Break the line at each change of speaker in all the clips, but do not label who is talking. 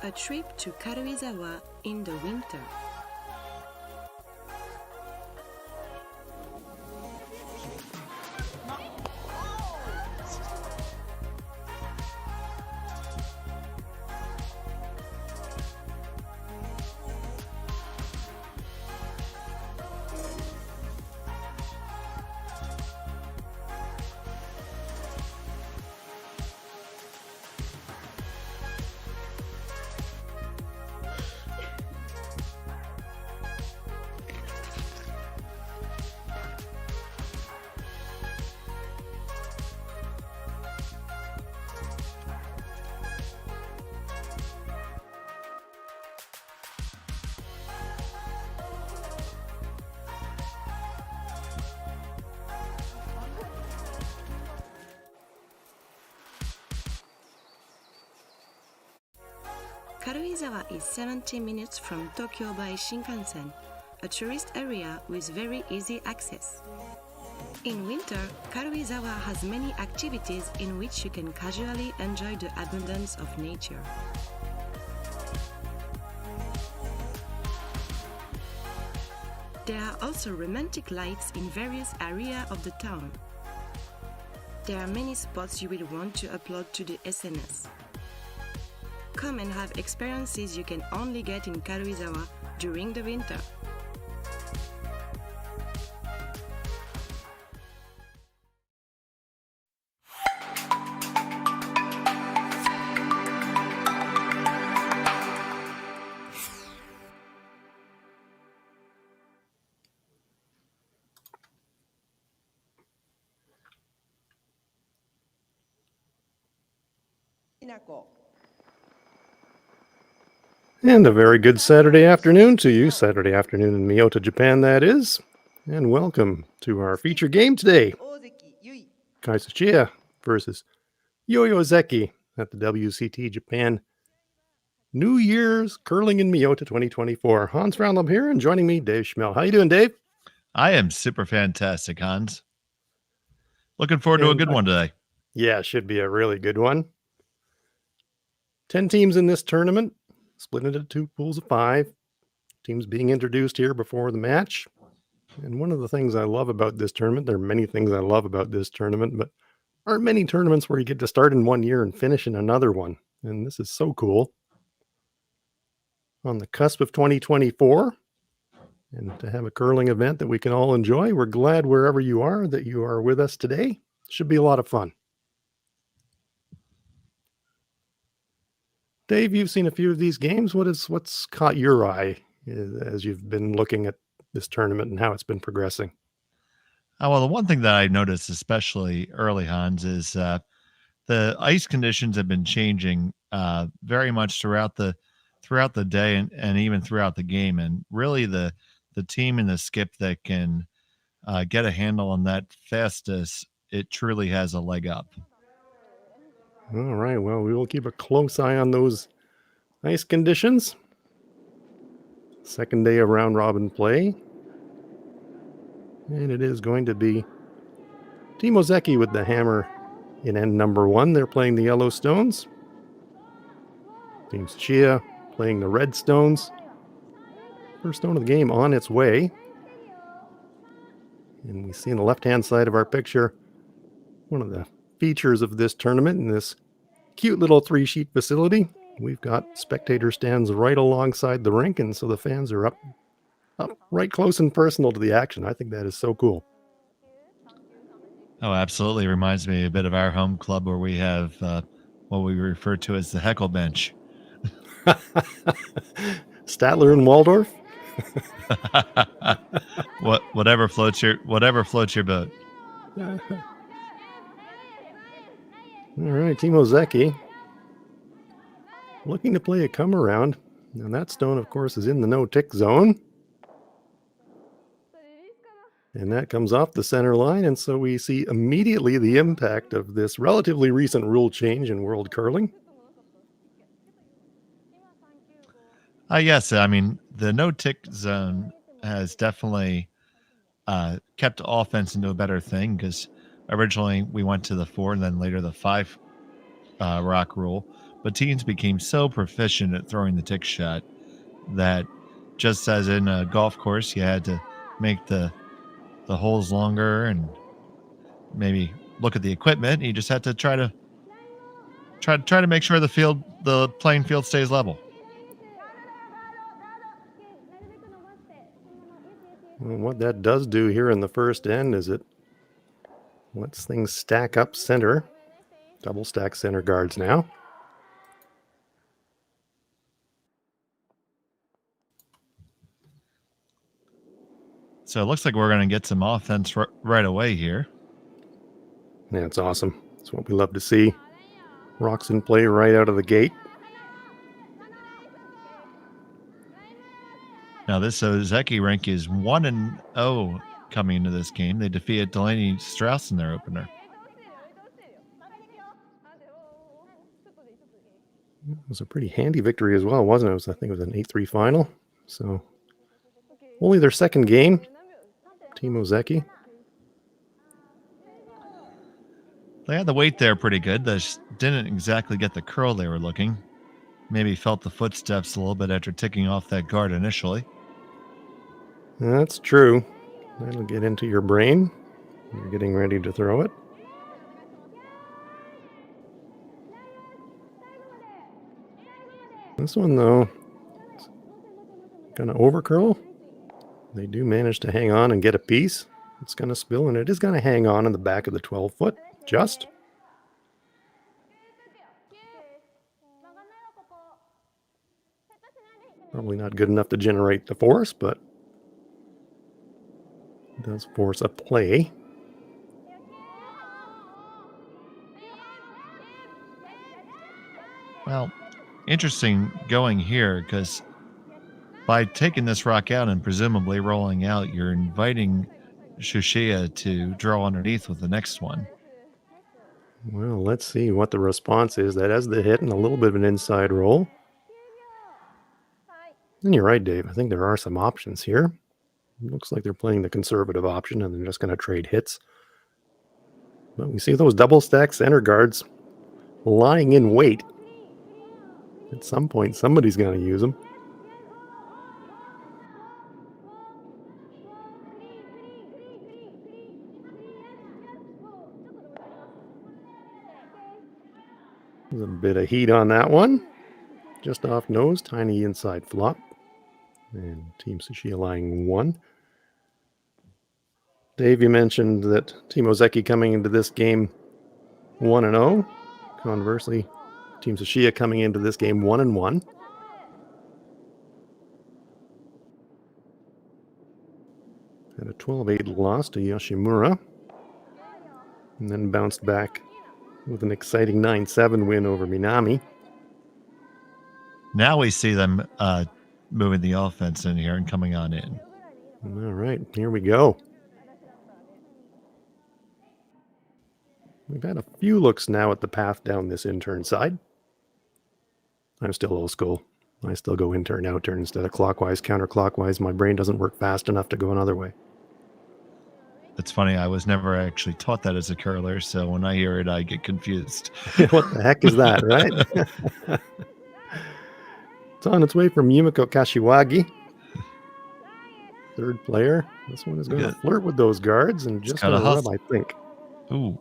A trip to Karuizawa in the winter. Karuizawa is 70 minutes from Tokyo by Shinkansen, a tourist area with very easy access. In winter, Karuizawa has many activities in which you can casually enjoy the abundance of nature. There are also romantic lights in various areas of the town. There are many spots you will want to upload to the SNS. Come and have experiences you can only get in Karuizawa during the winter.
And a very good Saturday afternoon to you. Saturday afternoon in Miyota, Japan, that is. And welcome to our feature game today. Tsuchiya versus Yui Ozeki at the WCT Japan New Year's Curling in Miyota 2024. Hans Roundlum here, and joining me, Dave Schmel. How you doing, Dave?
I am super fantastic, Hans. Looking forward to a good one today.
Yeah, should be a really good one. 10 teams in this tournament, split into 2 pools of 5. Teams being introduced here before the match. And one of the things I love about this tournament, there are many things I love about this tournament, but there aren't many tournaments where you get to start in one year and finish in another one. And this is so cool. On the cusp of 2024, and to have a curling event that we can all enjoy, we're glad wherever you are that you are with us today. Should be a lot of fun. Dave, you've seen a few of these games. What's caught your eye as you've been looking at this tournament and how it's been progressing?
Well, the one thing that I noticed, especially early, Hans, is the ice conditions have been changing very much throughout the day and even throughout the game. And really, the team and the skip that can get a handle on that fastest, it truly has a leg up.
All right. Well, we will keep a close eye on those ice conditions. Second day of round robin play. And it is going to be Team Ozeki with the hammer in end number 1. They're playing the Yellow Stones. Team Tsuchiya playing the Red Stones. First stone of the game on its way. And we see on the left-hand side of our picture one of the features of this tournament in this cute little 3-sheet facility. We've got spectator stands right alongside the rink, and so the fans are up right close and personal to the action. I think that is so cool.
Oh, absolutely. Reminds me a bit of our home club where we have what we refer to as the heckle bench.
Statler and Waldorf?
Whatever floats your boat.
All right, Team Ozeki looking to play a come around. Now that stone, of course, is in the no-tick zone. And that comes off the center line, and so we see immediately the impact of this relatively recent rule change in world curling.
Yes, I mean, the no-tick zone has definitely kept offense into a better thing, because originally we went to the 4 and then later the 5 rock rule. but teams became so proficient at throwing the tick shot that just as in a golf course, you had to make the holes longer and maybe look at the equipment. You just had to try to make sure the playing field stays level.
Well, what that does do here in the first end is it lets things stack up center. Double stack center guards now.
So it looks like we're going to get some offense right away here.
Yeah, it's awesome. It's what we love to see. Rocks in play right out of the gate.
Now this Ozeki rank is 1-0 coming into this game. They defeated Delaney Strauss in their opener.
It was a pretty handy victory as well, wasn't it? I think it was an 8-3 final. So only their second game. Team Ozeki.
They had the weight there pretty good. They just didn't exactly get the curl they were looking. Maybe felt the footsteps a little bit after ticking off that guard initially.
That's true. That'll get into your brain. You're getting ready to throw it. This one, though, going to overcurl. They do manage to hang on and get a piece. It's going to spill, and it is going to hang on in the back of the 12-foot. Just. Probably not good enough to generate the force, but it does force a play.
Well, interesting going here because by taking this rock out and presumably rolling out, you're inviting Tsuchiya to draw underneath with the next one.
Well, let's see what the response is. That has the hit and a little bit of an inside roll. And you're right, Dave. I think there are some options here. It looks like they're playing the conservative option and they're just going to trade hits. But we see those double stack center guards lying in wait. At some point, somebody's going to use them. There's a bit of heat on that one. Just off nose, tiny inside flop. And Team Tsuchiya lying 1. Dave, you mentioned that Team Ozeki coming into this game 1-0. Conversely, Team Tsuchiya coming into this game 1-1. Had a 12-8 loss to Yoshimura. And then bounced back with an exciting 9-7 win over Minami.
Now we see them moving the offense in here and coming on in.
All right, here we go. We've had a few looks now at the path down this in-turn side. I'm still old school. I still go in-turn, out-turn instead of clockwise, counterclockwise. My brain doesn't work fast enough to go another way.
It's funny, I was never actually taught that as a curler, so when I hear it, I get confused.
What the heck is that, right? It's on its way from Yumiko Kashiwagi. Third player. This one is going to flirt with those guards and just going to rub, I think.
Ooh.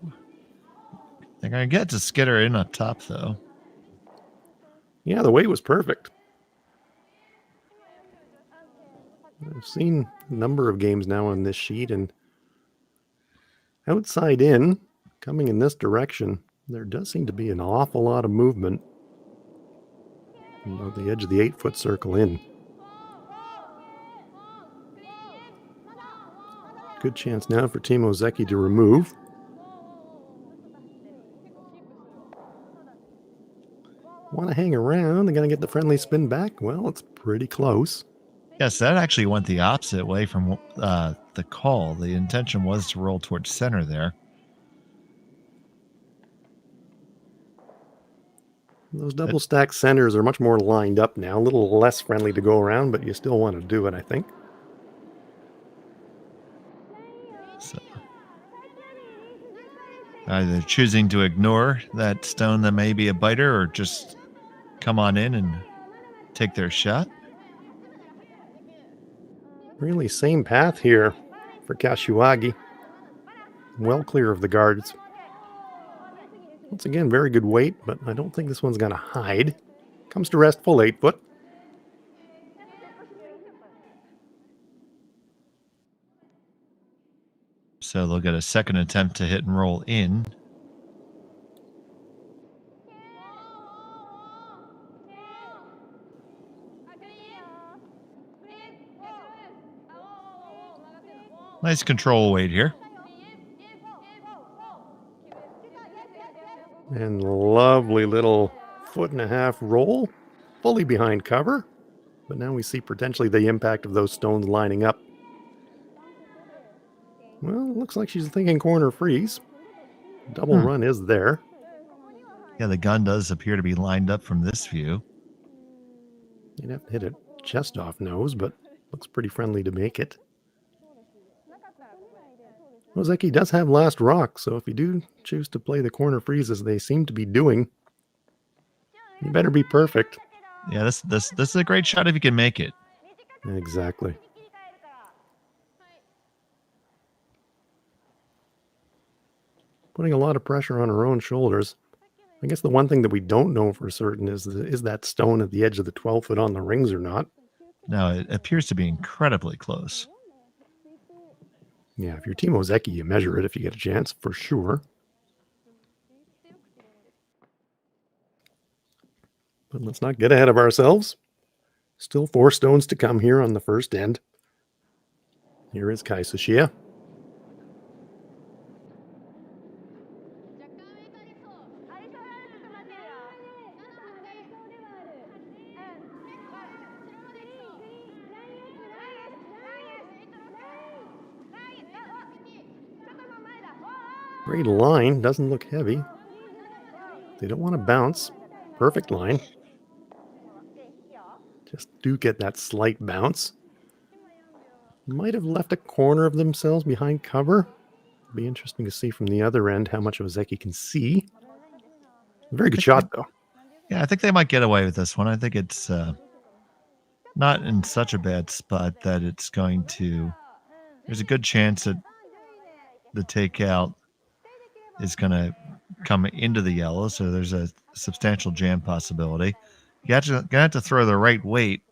They're going to get to skitter in up top, though.
Yeah, the weight was perfect. I've seen a number of games now on this sheet, and outside in, coming in this direction, there does seem to be an awful lot of movement about the edge of the 8-foot circle in. Good chance now for Team Ozeki to remove. Want to hang around? They're going to get the friendly spin back? Well, it's pretty close.
Yes, that actually went the opposite way from the call. The intention was to roll towards center there.
Those double stack centers are much more lined up now, a little less friendly to go around, but you still want to do it, I think.
So, either choosing to ignore that stone that may be a biter or just come on in and take their shot.
Really same path here for Kashiwagi. Well clear of the guards. Once again, very good weight, but I don't think this one's going to hide. Comes to rest full 8 foot.
So they'll get a second attempt to hit and roll in. Nice control weight here.
And lovely little 1.5 foot roll, fully behind cover. But now we see potentially the impact of those stones lining up. Well, it looks like she's thinking corner freeze. Double run is there.
Yeah, the gun does appear to be lined up from this view.
You'd have to hit it just off nose, but looks pretty friendly to make it. Ozeki does have last rock, so if you do choose to play the corner freeze as they seem to be doing, you better be perfect.
Yeah, this is a great shot if you can make it.
Exactly. Putting a lot of pressure on her own shoulders. I guess the one thing that we don't know for certain is that stone at the edge of the 12 foot on the rings or not.
No, it appears to be incredibly close.
Yeah, if you're Team Ozeki, you measure it if you get a chance, for sure. But let's not get ahead of ourselves. Still 4 stones to come here on the first end. Here is Tsuchiya. Great line, doesn't look heavy. They don't want to bounce. Perfect line. Just do get that slight bounce. Might have left a corner of themselves behind cover. Be interesting to see from the other end how much Ozeki can see. Very good shot, though.
Yeah, I think they might get away with this one. I think it's not in such a bad spot that it's going to... There's a good chance that the takeout is going to come into the yellow, so there's a substantial jam possibility. You're going to have to throw the right weight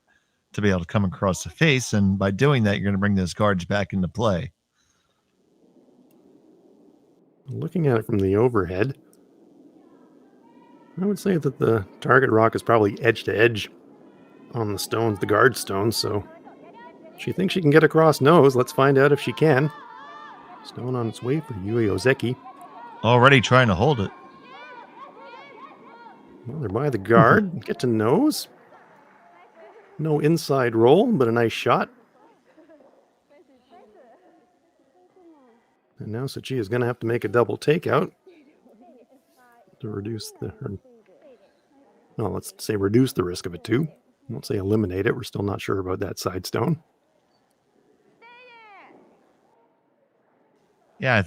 to be able to come across the face, and by doing that, you're going to bring those guards back into play.
Looking at it from the overhead, I would say that the target rock is probably edge to edge on the stones, the guard stones, so she thinks she can get across nose. Let's find out if she can. Stone on its way for Yui Ozeki.
Already trying to hold it.
Well, they're by the guard. Get to nose. No inside roll, but a nice shot. And now Tsuchiya is going to have to make a double takeout to reduce the... No, let's say reduce the risk of it too. I won't say eliminate it. We're still not sure about that side stone.
Yeah, I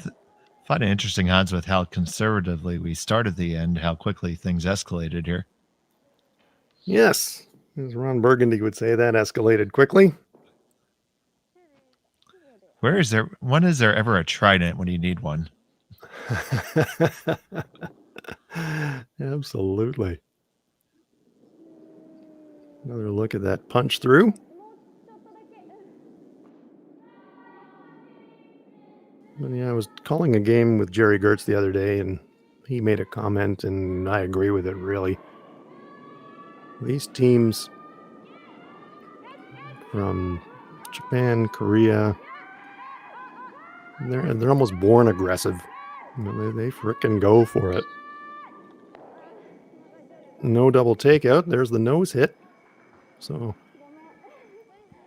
find it interesting, Hans, with how conservatively we started the end, how quickly things escalated here.
Yes, as Ron Burgundy would say, that escalated quickly.
When is there ever a trident when you need one?
Absolutely. Another look at that punch through. But yeah, I was calling a game with Jerry Gertz the other day, and he made a comment, and I agree with it, really. These teams from Japan, Korea, they're almost born aggressive. You know, they frickin' go for it. No double takeout. There's the nose hit. So,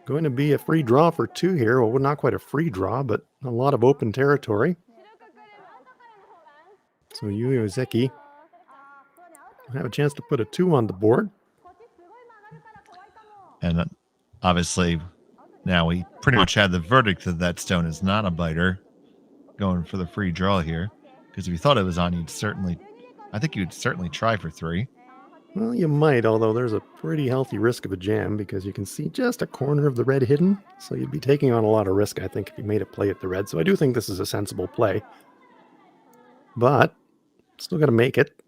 going to be a free draw for 2 here. Well, not quite a free draw, but a lot of open territory. So Yui Ozeki have a chance to put a 2 on the board.
And obviously, now we pretty much had the verdict that that stone is not a biter, going for the free draw here. Because if you thought it was on, I think you'd certainly try for 3.
Well, you might, although there's a pretty healthy risk of a jam because you can see just a corner of the red hidden. So you'd be taking on a lot of risk, I think, if you made a play at the red. So I do think this is a sensible play. But still got to make it.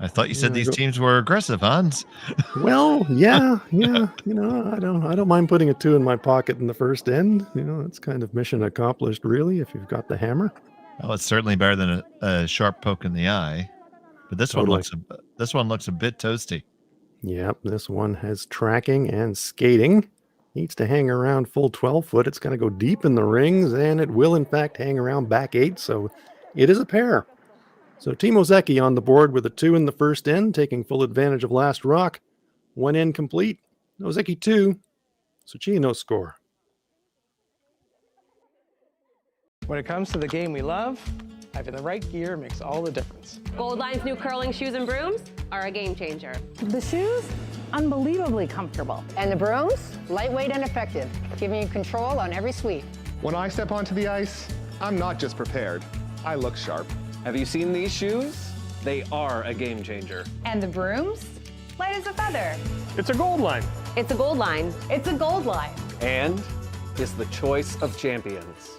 I thought you said these teams were aggressive, Hans.
Well, yeah. You know, I don't mind putting a 2 in my pocket in the first end. You know, it's kind of mission accomplished, really, if you've got the hammer.
Well, it's certainly better than a sharp poke in the eye. But this one looks a bit toasty.
Yep, this one has tracking and skating. Needs to hang around full 12 foot. It's going to go deep in the rings, and it will, in fact, hang around back 8. So it is a pair. So Team Ozeki on the board with a 2 in the first end, taking full advantage of last rock. 1 end complete. Ozeki 2. Tsuchiya no score.
When it comes to the game we love, having the right gear makes all the difference.
Goldline's new curling shoes and brooms are a game changer.
The shoes, unbelievably comfortable.
And the brooms, lightweight and effective, giving you control on every sweep.
When I step onto the ice, I'm not just prepared, I look sharp.
Have you seen these shoes? They are a game changer.
And the brooms? Light as a feather.
It's a Goldline.
It's a Goldline.
It's a Goldline.
And is the choice of champions.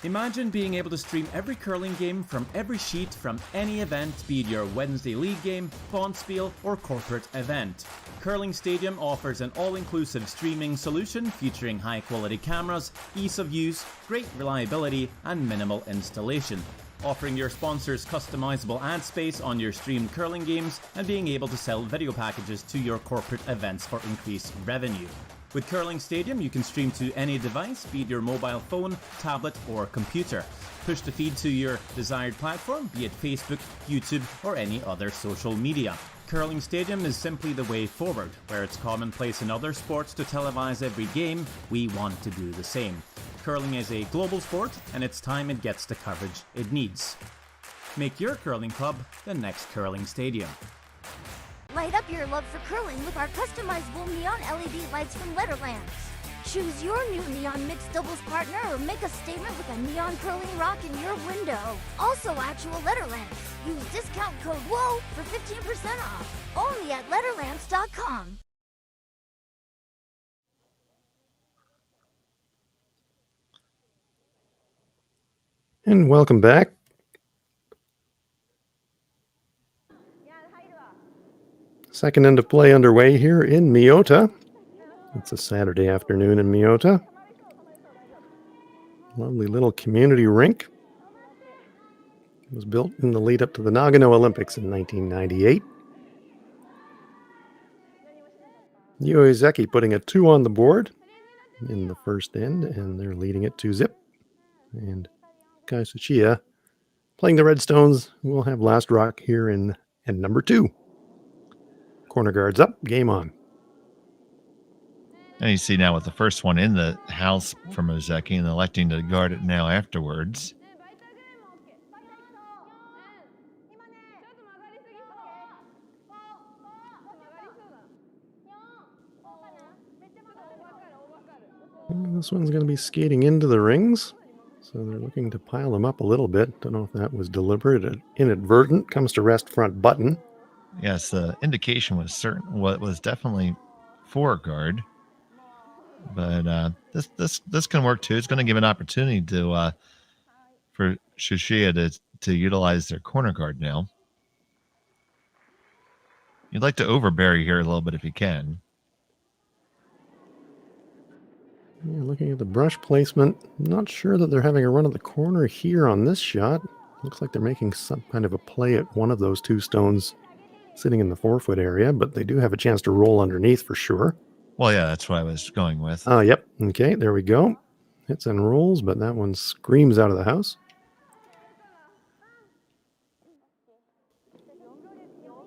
Imagine being able to stream every curling game from every sheet from any event, be it your Wednesday league game, Bonspiel, or corporate event. Curling Stadium offers an all-inclusive streaming solution featuring high-quality cameras, ease of use, great reliability, and minimal installation. Offering your sponsors customizable ad space on your streamed curling games and being able to sell video packages to your corporate events for increased revenue. With Curling Stadium, you can stream to any device, be it your mobile phone, tablet, or computer. Push the feed to your desired platform, be it Facebook, YouTube, or any other social media. Curling Stadium is simply the way forward. Where it's commonplace in other sports to televise every game, we want to do the same. Curling is a global sport, and it's time it gets the coverage it needs. Make your curling club the next Curling Stadium.
Light up your love for curling with our customizable neon LED lights from Letterlands. Choose your new neon mixed doubles partner or make a statement with a neon curling rock in your window. Also actual Letterlands. Use discount code WHOA for 15% off. Only at Letterlands.com.
And welcome back. Second end of play underway here in Miyota. It's a Saturday afternoon in Miyota. Lovely little community rink. It was built in the lead up to the Nagano Olympics in 1998. Yui Ozeki putting a 2 on the board in the first end, and they're leading it 2-0. And Tsuchiya playing the Redstones will have last rock here in end number 2. Corner guards up, game on.
And you see now with the first one in the house from Ozeki and electing to guard it now afterwards.
And this one's going to be skating into the rings. So they're looking to pile them up a little bit. Don't know if that was deliberate or inadvertent. Comes to rest front button.
Yes, the indication was certain. What was definitely for guard, but this can work too. It's going to give an opportunity to for Tsuchiya to utilize their corner guard now. You'd like to overbury here a little bit if you can.
Yeah, looking at the brush placement, not sure that they're having a run of the corner here on this shot. Looks like they're making some kind of a play at one of those 2 stones sitting in the 4-foot area, but they do have a chance to roll underneath for sure.
Well, yeah, that's what I was going with.
Oh, yep. Okay, there we go. Hits and rolls, but that one screams out of the house.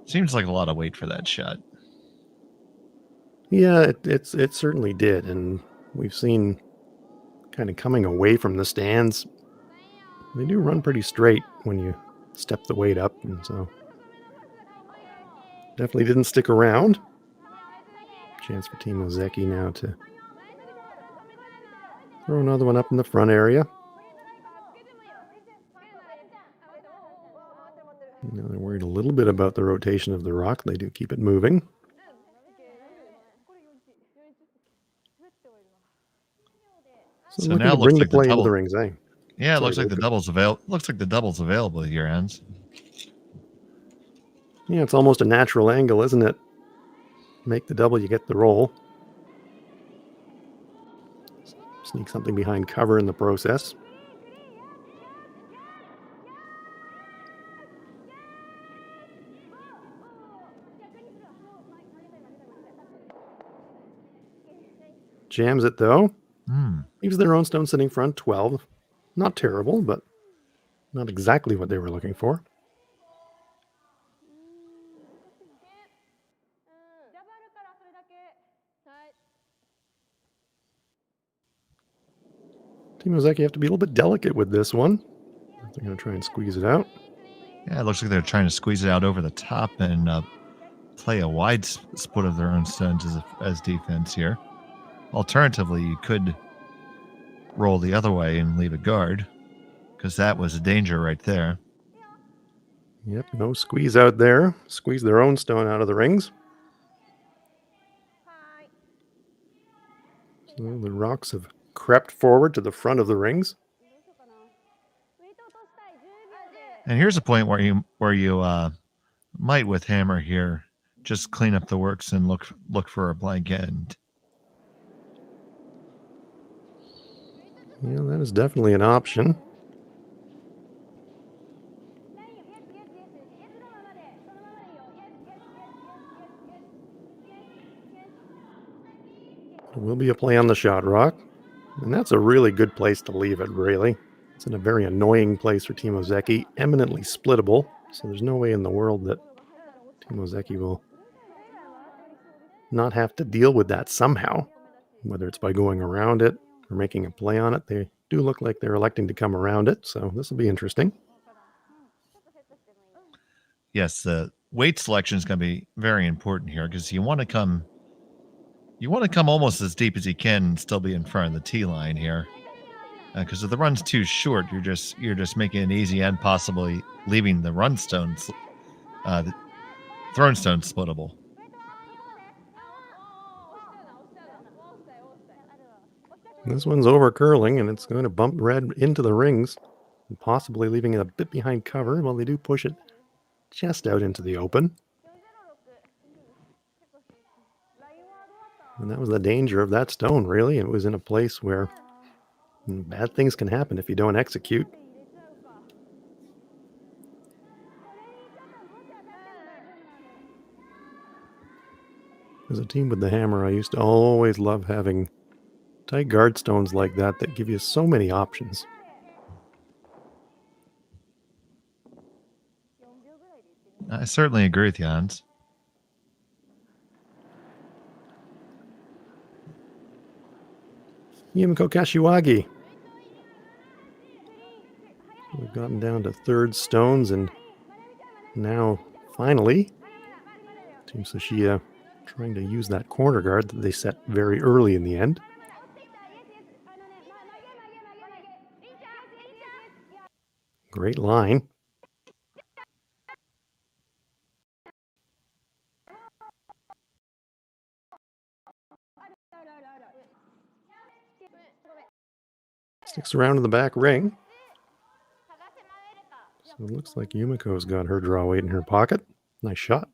Seems like a lot of weight for that shot.
Yeah, it certainly did, and we've seen kind of coming away from the stands. They do run pretty straight when you step the weight up, and so definitely didn't stick around. Chance for Team Ozeki now to Throw another one up in the front area. Now they're worried a little bit about the rotation of the rock. They do keep it moving.
So now it looks
bring
like
the play
the
into
double.
the rings, eh?
Yeah, it
Sorry,
looks like the
Luca.
double's available. Looks like the double's available here, Hans.
Yeah, it's almost a natural angle, isn't it? Make the double, you get the roll. Sneak something behind cover in the process. Jams it though. Leaves their own stone sitting front 12. Not terrible, but not exactly what they were looking for. Team Ozeki have to be a little bit delicate with this one. They're going to try and squeeze it out.
Yeah, it looks like they're trying to squeeze it out over the top and play a wide split of their own stones as defense here. Alternatively, you could roll the other way and leave a guard, because that was a danger right there.
Yep, no squeeze out there. Squeeze their own stone out of the rings. So the rocks have crept forward to the front of the rings.
And here's a point where you might, with hammer here, just clean up the works and look for a blank end.
Yeah, that is definitely an option. There will be a play on the shot rock, and that's a really good place to leave it, really. It's in a very annoying place for Team Ozeki, eminently splittable, so there's no way in the world that Team Ozeki will not have to deal with that somehow, whether it's by going around it or making a play on it. They do look like they're electing to come around it, so this will be interesting.
Yes, the weight selection is going to be very important here, because you want to come almost as deep as you can and still be in front of the tee line here. Because if the run's too short, you're just making an easy end, possibly leaving the run stones, the thrown stones splittable.
This one's over curling, and it's going to bump red into the rings, and possibly leaving it a bit behind cover. Well, they do push it just out into the open. And that was the danger of that stone, really. It was in a place where bad things can happen if you don't execute. As a team with the hammer, I used to always love having tight guard stones like that give you so many options.
I certainly agree with you, Hans.
Yumiko Kashiwagi. We've gotten down to third stones, and now, finally, Team Tsuchiya trying to use that corner guard that they set very early in the end. Great line. Sticks around in the back ring. So it looks like Yumiko's got her draw weight in her pocket. Nice shot.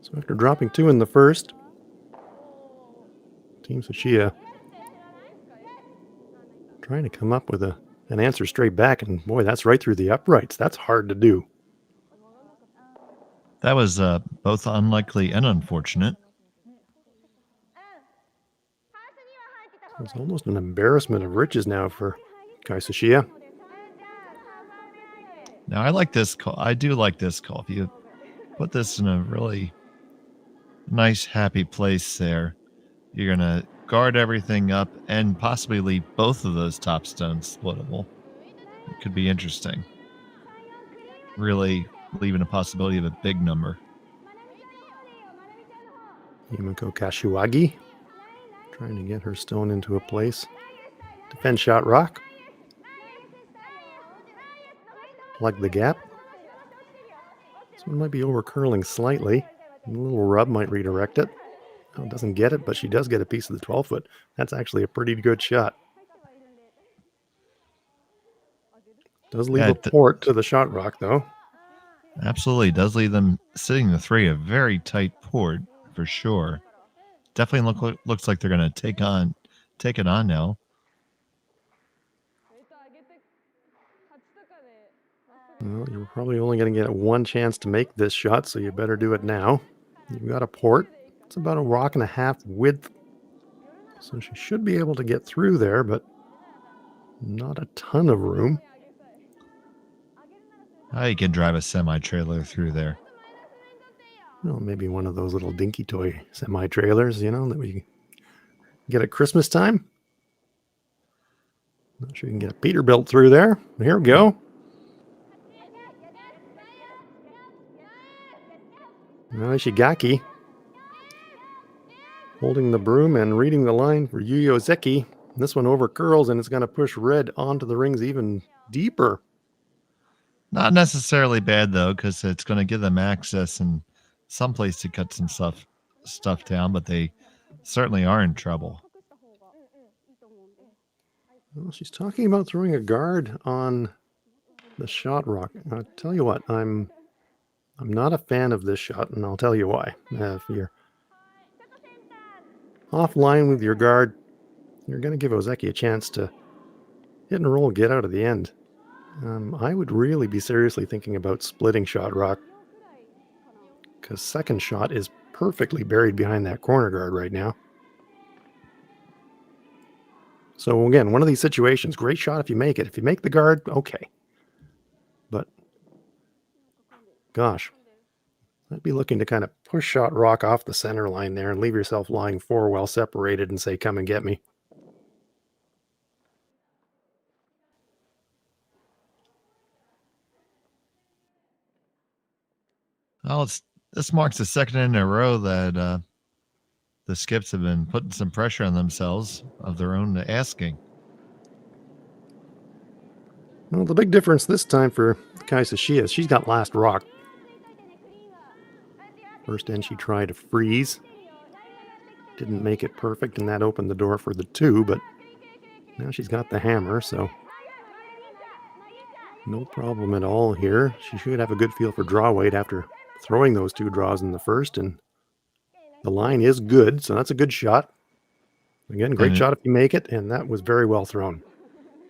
So after dropping 2 in the first, Team Tsuchiya trying to come up with an answer straight back, and boy, that's right through the uprights. That's hard to do.
That was both unlikely and unfortunate.
It's almost an embarrassment of riches now for Tsuchiya.
Now, I like this call. I do like this call. If you put this in a really nice, happy place there, you're going to guard everything up and possibly leave both of those top stones splittable. It could be interesting. Really leaving a possibility of a big number.
Yumiko Kashiwagi trying to get her stone into a place. Defend shot rock. Plug the gap. This one might be over curling slightly. A little rub might redirect it. Oh, doesn't get it, but she does get a piece of the 12-foot. That's actually a pretty good shot. Does leave a port to the shot rock, though.
Absolutely. Does leave them sitting the 3, a very tight port for sure. Definitely looks like they're going to take it on now.
Well, you're probably only going to get one chance to make this shot, so you better do it now. You've got a port. It's about a rock and a half width. So she should be able to get through there, but not a ton of room.
You can drive a semi-trailer through there.
Well, maybe one of those little dinky toy semi-trailers, that we get at Christmas time. Not sure you can get a Peterbilt through there. Here we go. Now Ishigaki holding the broom and reading the line for Yui Ozeki. This one over curls, and it's going to push red onto the rings even deeper.
Not necessarily bad, though, because it's going to give them access and someplace to cut some stuff down, but they certainly are in trouble.
Well, she's talking about throwing a guard on the shot rock. I'll tell you what, I'm not a fan of this shot, and I'll tell you why. If you're offline with your guard, you're going to give Ozeki a chance to hit and roll, get out of the end. I would really be seriously thinking about splitting shot rock, because second shot is perfectly buried behind that corner guard right now. So again, one of these situations, great shot if you make it. If you make the guard, okay. But gosh, I'd be looking to kind of push shot rock off the center line there and leave yourself lying 4 well separated and say, come and get me.
Well, this marks the second in a row that the skips have been putting some pressure on themselves of their own asking.
Well, the big difference this time for Karuizawa is she's got last rock. First end she tried to freeze. Didn't make it perfect, and that opened the door for the 2, but now she's got the hammer, so no problem at all here. She should have a good feel for draw weight after throwing those 2 draws in the first, and the line is good, so that's a good shot. Again, great shot if you make it, and that was very well thrown.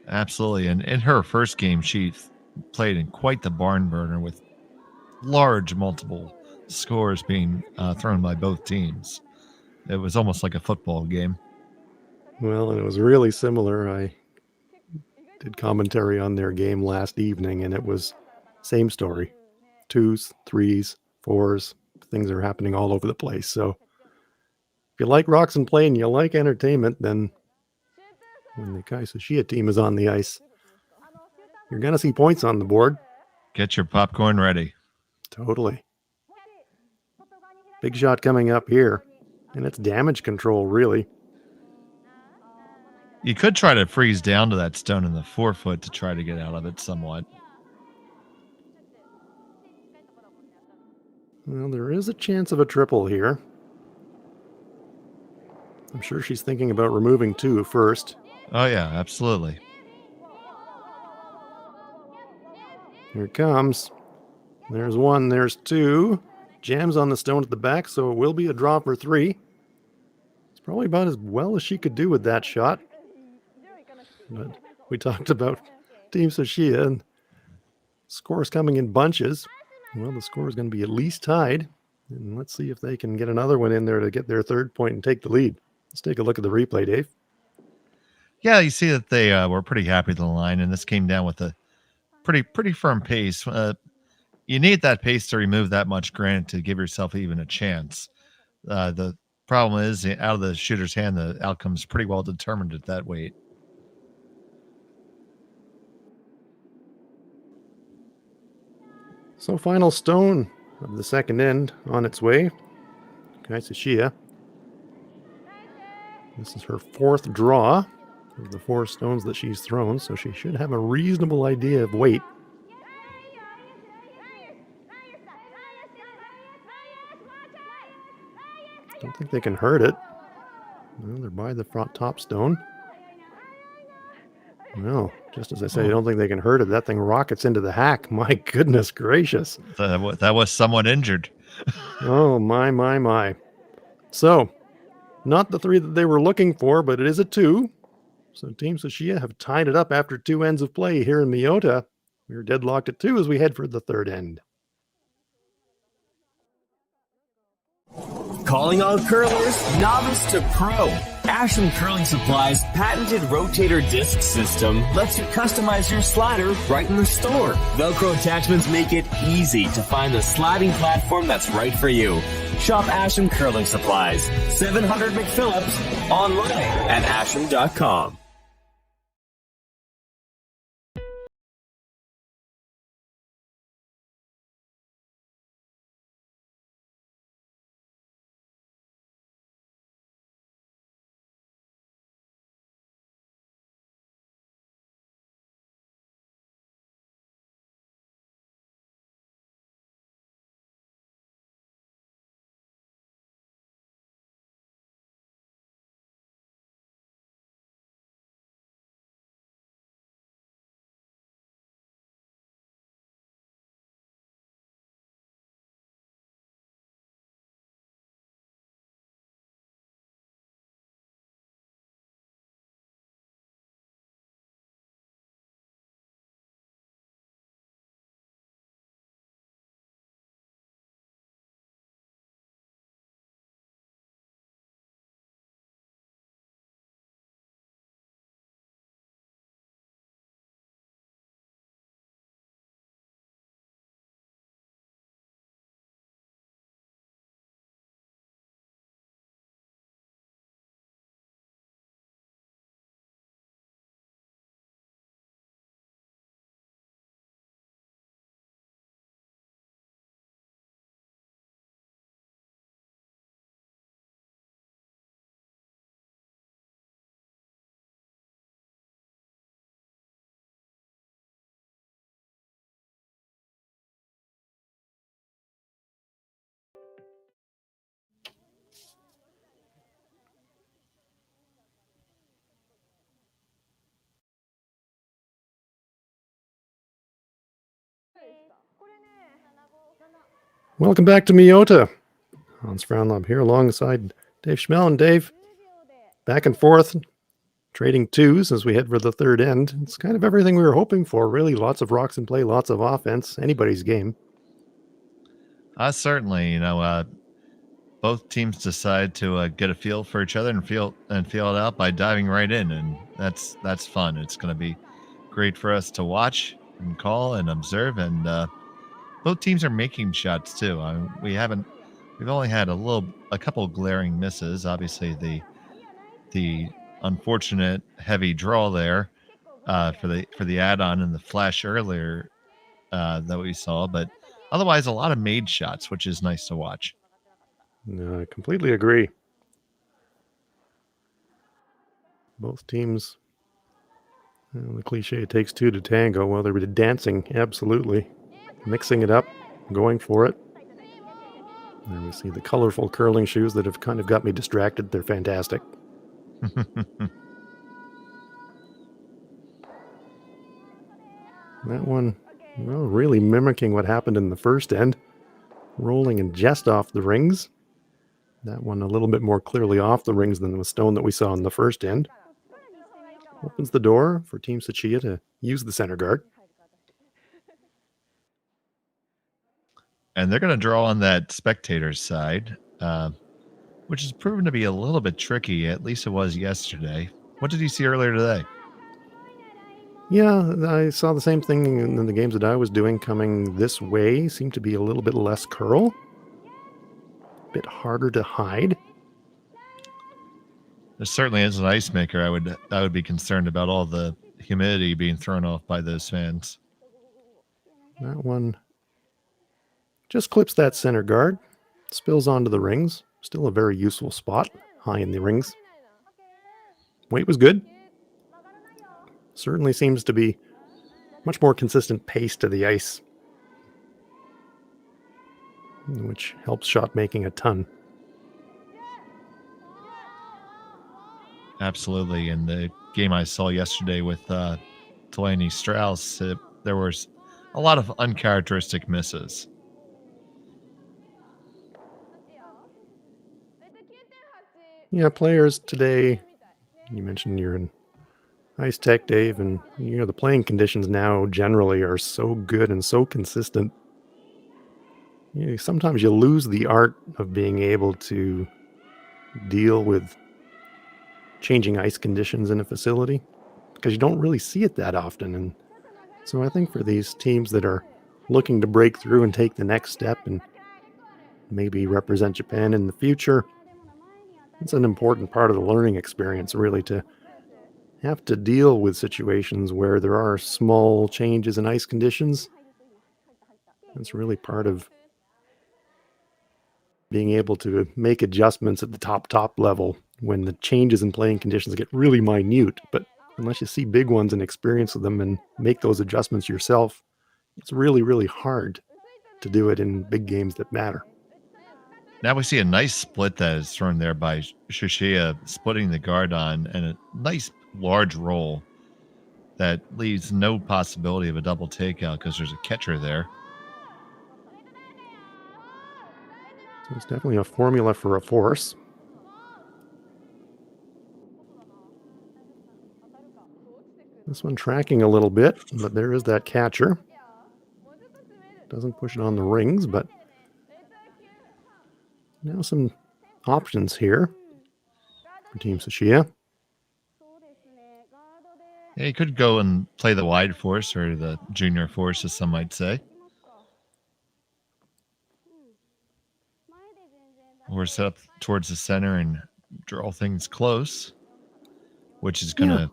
Absolutely, and in her first game, she played in quite the barn burner with large multiple scores being thrown by both teams. It was almost like a football game.
Well, and it was really similar. I did commentary on their game last evening, and it was same story. 2s, 3s, 4s. Things are happening all over the place. So if you like rocks and play and you like entertainment, then when the Karuizawa team is on the ice, you're going to see points on the board.
Get your popcorn ready.
Totally. Big shot coming up here, and it's damage control, really.
You could try to freeze down to that stone in the 4-foot to try to get out of it somewhat.
Well, there is a chance of a triple here. I'm sure she's thinking about removing 2 first.
Oh, yeah, absolutely.
Here it comes. There's 1, there's 2. Jams on the stone at the back, so it will be a draw for 3. It's probably about as well as she could do with that shot. But we talked about Team Tsuchiya and scores coming in bunches. Well, the score is going to be at least tied. And let's see if they can get another one in there to get their 3rd point and take the lead. Let's take a look at the replay, Dave.
Yeah, you see that they were pretty happy with the line, and this came down with a pretty firm pace. You need that pace to remove that much granite to give yourself even a chance. The Problem is, out of the shooter's hand, the outcome's pretty well determined at that weight.
So final stone of the second end on its way. Tsuchiya. This is her fourth draw of the 4 stones that she's thrown, so she should have a reasonable idea of weight. Don't think they can hurt it. Well, they're by the front top stone. Well, just as I say, I don't think they can hurt it. That thing rockets into the hack. My goodness gracious.
That was someone injured.
Oh, my. So, not the 3 that they were looking for, but it is a 2. So Team Tsuchiya have tied it up after 2 ends of play here in Miyota. We're deadlocked at 2 as we head for the third end.
Calling all curlers, novice to pro. Ashland Curling Supply's patented rotator disc system lets you customize your slider right in the store. Velcro attachments make it easy to find the sliding platform that's right for you. Shop Ashland Curling Supplies, 700 McPhillips, online at ashland.com.
Welcome back to Miyota. Hans Frownlob here alongside Dave Schmel. And Dave, back and forth, trading 2s as we head for the third end. It's kind of everything we were hoping for, really. Lots of rocks in play, lots of offense. Anybody's game.
Certainly, both teams decide to get a feel for each other and feel it out by diving right in, and that's fun. It's going to be great for us to watch and call and observe, and both teams are making shots too. We've only had a couple glaring misses. Obviously, the unfortunate heavy draw there for the add-on and the flash earlier that we saw, but otherwise a lot of made shots, which is nice to watch.
No, I completely agree. Both teams, the cliche, it takes 2 to tango. Well, they were dancing, absolutely. Mixing it up, going for it. And we see the colorful curling shoes that have kind of got me distracted. They're fantastic. That one, well, really mimicking what happened in the first end. Rolling and just off the rings. That one a little bit more clearly off the rings than the stone that we saw in the first end. Opens the door for Team Tsuchiya to use the center guard.
And they're going to draw on that spectator's side, which has proven to be a little bit tricky. At least it was yesterday. What did you see earlier today?
Yeah, I saw the same thing in the games that I was doing. Coming this way seemed to be a little bit less curl. A bit harder to hide.
certainly as an ice maker, I would be concerned about all the humidity being thrown off by those fans.
That one just clips that center guard, spills onto the rings. Still a very useful spot, high in the rings. Weight was good. Certainly seems to be much more consistent pace to the ice, which helps shot making a ton.
Absolutely. In the game I saw yesterday with Delaney Strauss, there was a lot of uncharacteristic misses.
Yeah, players today, you mentioned you're in Ice Tech, Dave, and the playing conditions now generally are so good and so consistent. Sometimes you lose the art of being able to deal with changing ice conditions in a facility because you don't really see it that often. And so I think for these teams that are looking to break through and take the next step and maybe represent Japan in the future, it's an important part of the learning experience, really, to have to deal with situations where there are small changes in ice conditions. It's really part of being able to make adjustments at the top level when the changes in playing conditions get really minute. But unless you see big ones and experience them and make those adjustments yourself, it's really, really hard to do it in big games that matter.
Now we see a nice split that is thrown there by Tsuchiya, splitting the guard on, and a nice large roll that leaves no possibility of a double takeout because there's a catcher there.
So it's definitely a formula for a force. This one tracking a little bit, but there is that catcher. Doesn't push it on the rings, but now some options here for Team Tsuchiya.
Yeah, you could go and play the wide force or the junior force, as some might say. Or set up towards the center and draw things close, which is going to...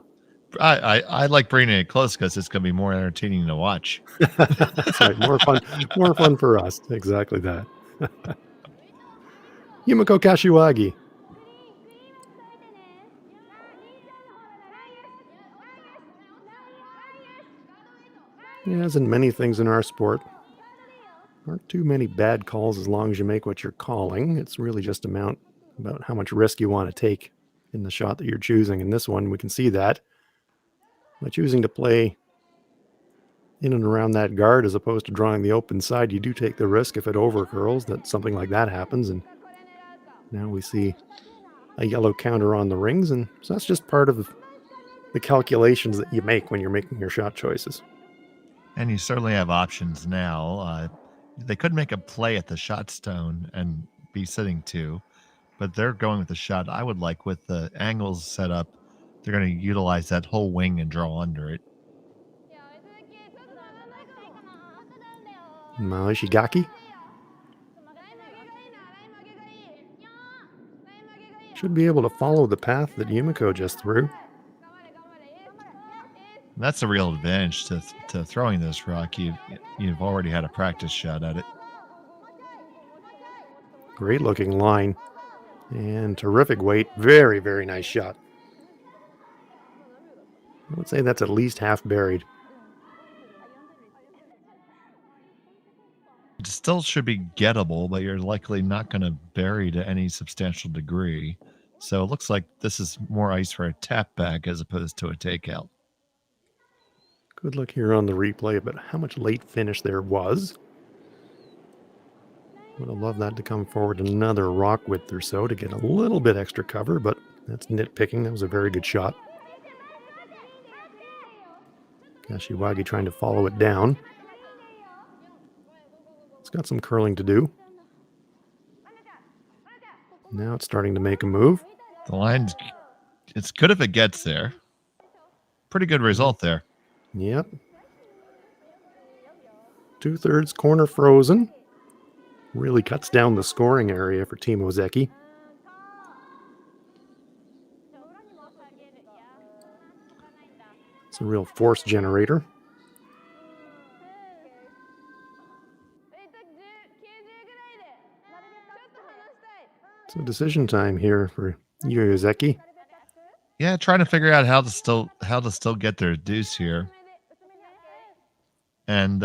I like bringing it close because it's going to be more entertaining to watch.
That's right. More fun for us. Exactly that. Yumiko Kashiwagi. As in many things in our sport, aren't too many bad calls as long as you make what you're calling. It's really just about how much risk you want to take in the shot that you're choosing. In this one, we can see that. By choosing to play in and around that guard as opposed to drawing the open side, you do take the risk if it overcurls that something like that happens. And now we see a yellow counter on the rings. And so that's just part of the calculations that you make when you're making your shot choices.
And you certainly have options now. They could make a play at the shot stone and be sitting two, but they're going with the shot I would like with the angles set up. They're going to utilize that whole wing and draw under it.
Ishigaki should be able to follow the path that Yumiko just threw.
That's a real advantage to throwing this rock. You've already had a practice shot at it.
Great looking line and terrific weight. Very, very nice shot. I would say that's at least half buried.
It still should be gettable, but you're likely not going to bury to any substantial degree. So it looks like this is more ice for a tap back as opposed to a takeout.
Good look here on the replay about how much late finish there was. Would have loved that to come forward another rock width or so to get a little bit extra cover, but that's nitpicking. That was a very good shot. Kashiwagi trying to follow it down. It's got some curling to do. Now it's starting to make a move.
The line's... It's good if it gets there. Pretty good result there.
Yep. 2/3 corner frozen. Really cuts down the scoring area for Team Ozeki. It's a real force generator. It's a decision time here for Yui Ozeki.
Yeah, trying to figure out how to still get their deuce here. And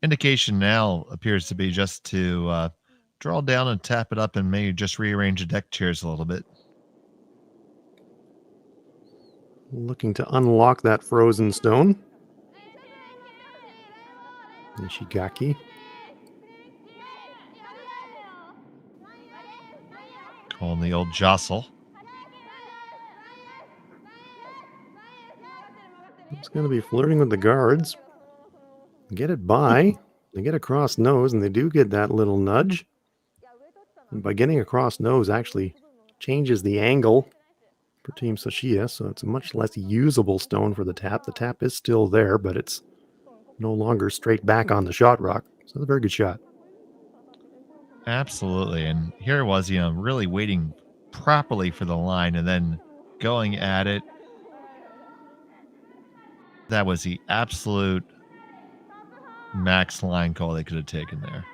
indication now appears to be just to draw down and tap it up and maybe just rearrange the deck chairs a little bit.
Looking to unlock that frozen stone. Nishigaki.
Calling the old jostle.
It's going to be flirting with the guards. Get it by. They get across nose, and they do get that little nudge. And by getting across nose, actually changes the angle for Team Tsuchiya, so it's a much less usable stone for the tap. The tap is still there, but it's no longer straight back on the shot rock. So it's a very good shot.
Absolutely. And here it was, really waiting properly for the line and then going at it. That was the absolute max line call they could have taken there.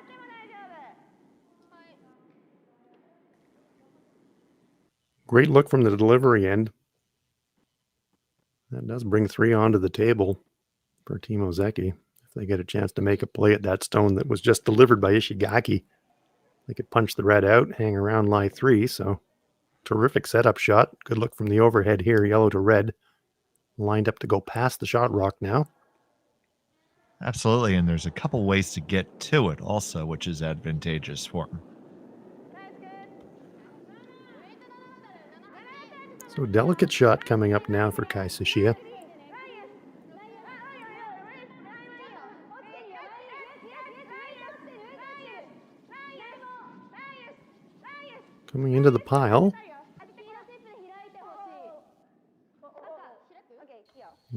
Great look from the delivery end. That does bring 3 onto the table for Team Ozeki. If they get a chance to make a play at that stone that was just delivered by Ishigaki, they could punch the red out, hang around lie 3. So terrific setup shot. Good look from the overhead here, yellow to red. Lined up to go past the shot rock now.
Absolutely, and there's a couple ways to get to it also, which is advantageous for them.
So delicate shot coming up now for Kai Tsuchiya. Coming into the pile.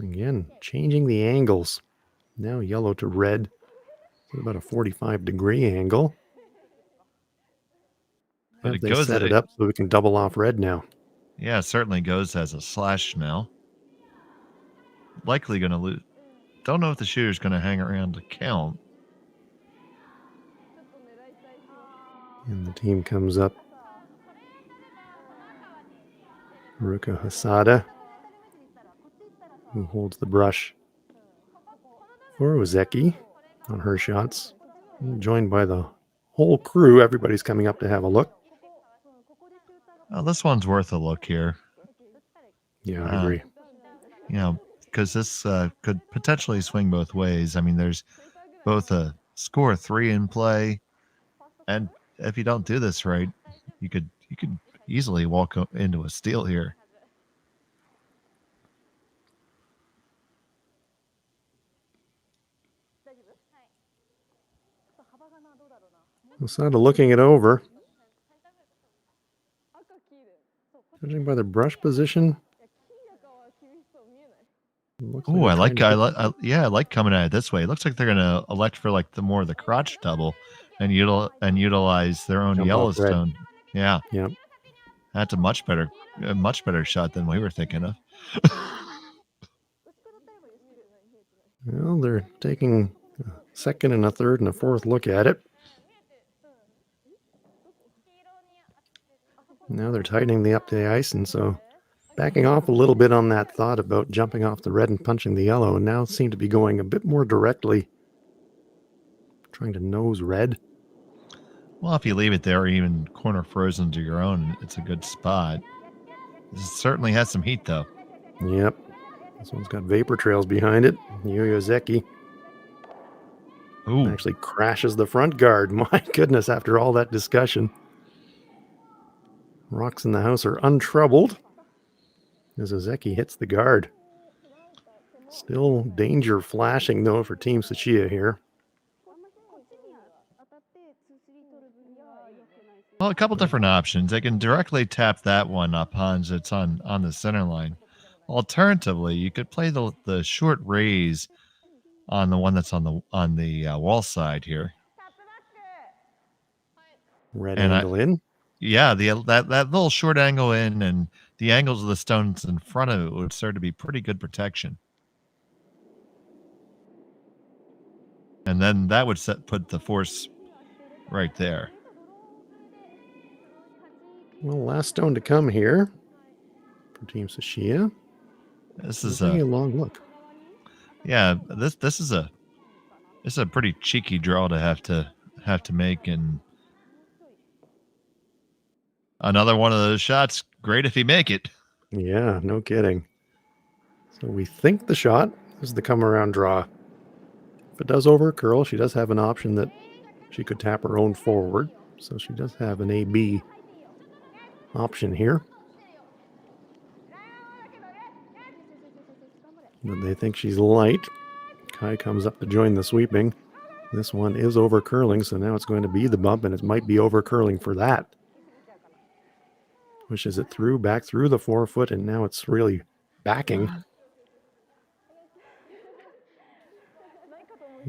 Again, changing the angles. Now yellow to red. About a 45-degree angle.
But
Have they set it up so we can double off red now?
Yeah, it certainly goes as a slash now. Likely going to lose. Don't know if the shooter's going to hang around to count.
And the team comes up. Haruka Hasada, who holds the brush for Ozeki on her shots. Joined by the whole crew. Everybody's coming up to have a look.
Well, this one's worth a look here.
Yeah, I agree.
Because this could potentially swing both ways. I mean, there's both a score 3 in play, and if you don't do this right, you could easily walk into a steal here.
Asada looking it over. Judging by the brush position.
Oh, I like coming at it this way. It looks like they're going to elect for like the more of the crotch double and utilize their own Yellowstone. Yeah.
Yep.
That's a much better shot than we were thinking of.
Well, they're taking a second and a third and a fourth look at it. Now they're tightening the up to the ice, and so backing off a little bit on that thought about jumping off the red and punching the yellow, and now seem to be going a bit more directly, trying to nose red.
Well, if you leave it there, even corner frozen to your own, it's a good spot. This certainly has some heat, though.
Yep. This one's got vapor trails behind it. Yui Ozeki actually crashes the front guard. My goodness, after all that discussion. Rocks in the house are untroubled as Ozeki hits the guard. Still danger flashing, though, for Team Tsuchiya here.
Well, a couple different options. They can directly tap that one up Hans. It's on the center line. Alternatively, you could play the short raise on the one that's on the wall side here.
Red angle in.
Yeah, that little short angle in, and the angles of the stones in front of it would serve to be pretty good protection. And then that would put the force right there.
Well, last stone to come here for Team Tsuchiya.
This is
a long look.
Yeah, this is a pretty cheeky draw to have to make, and another one of those shots. Great if you make it.
Yeah, no kidding. So we think the shot is the come around draw. If it does over curl, she does have an option that she could tap her own forward. So she does have an A-B option here. But they think she's light. Kai comes up to join the sweeping. This one is over curling, so now it's going to be the bump, and it might be over curling for that. Pushes it through, back through the forefoot, and now it's really backing.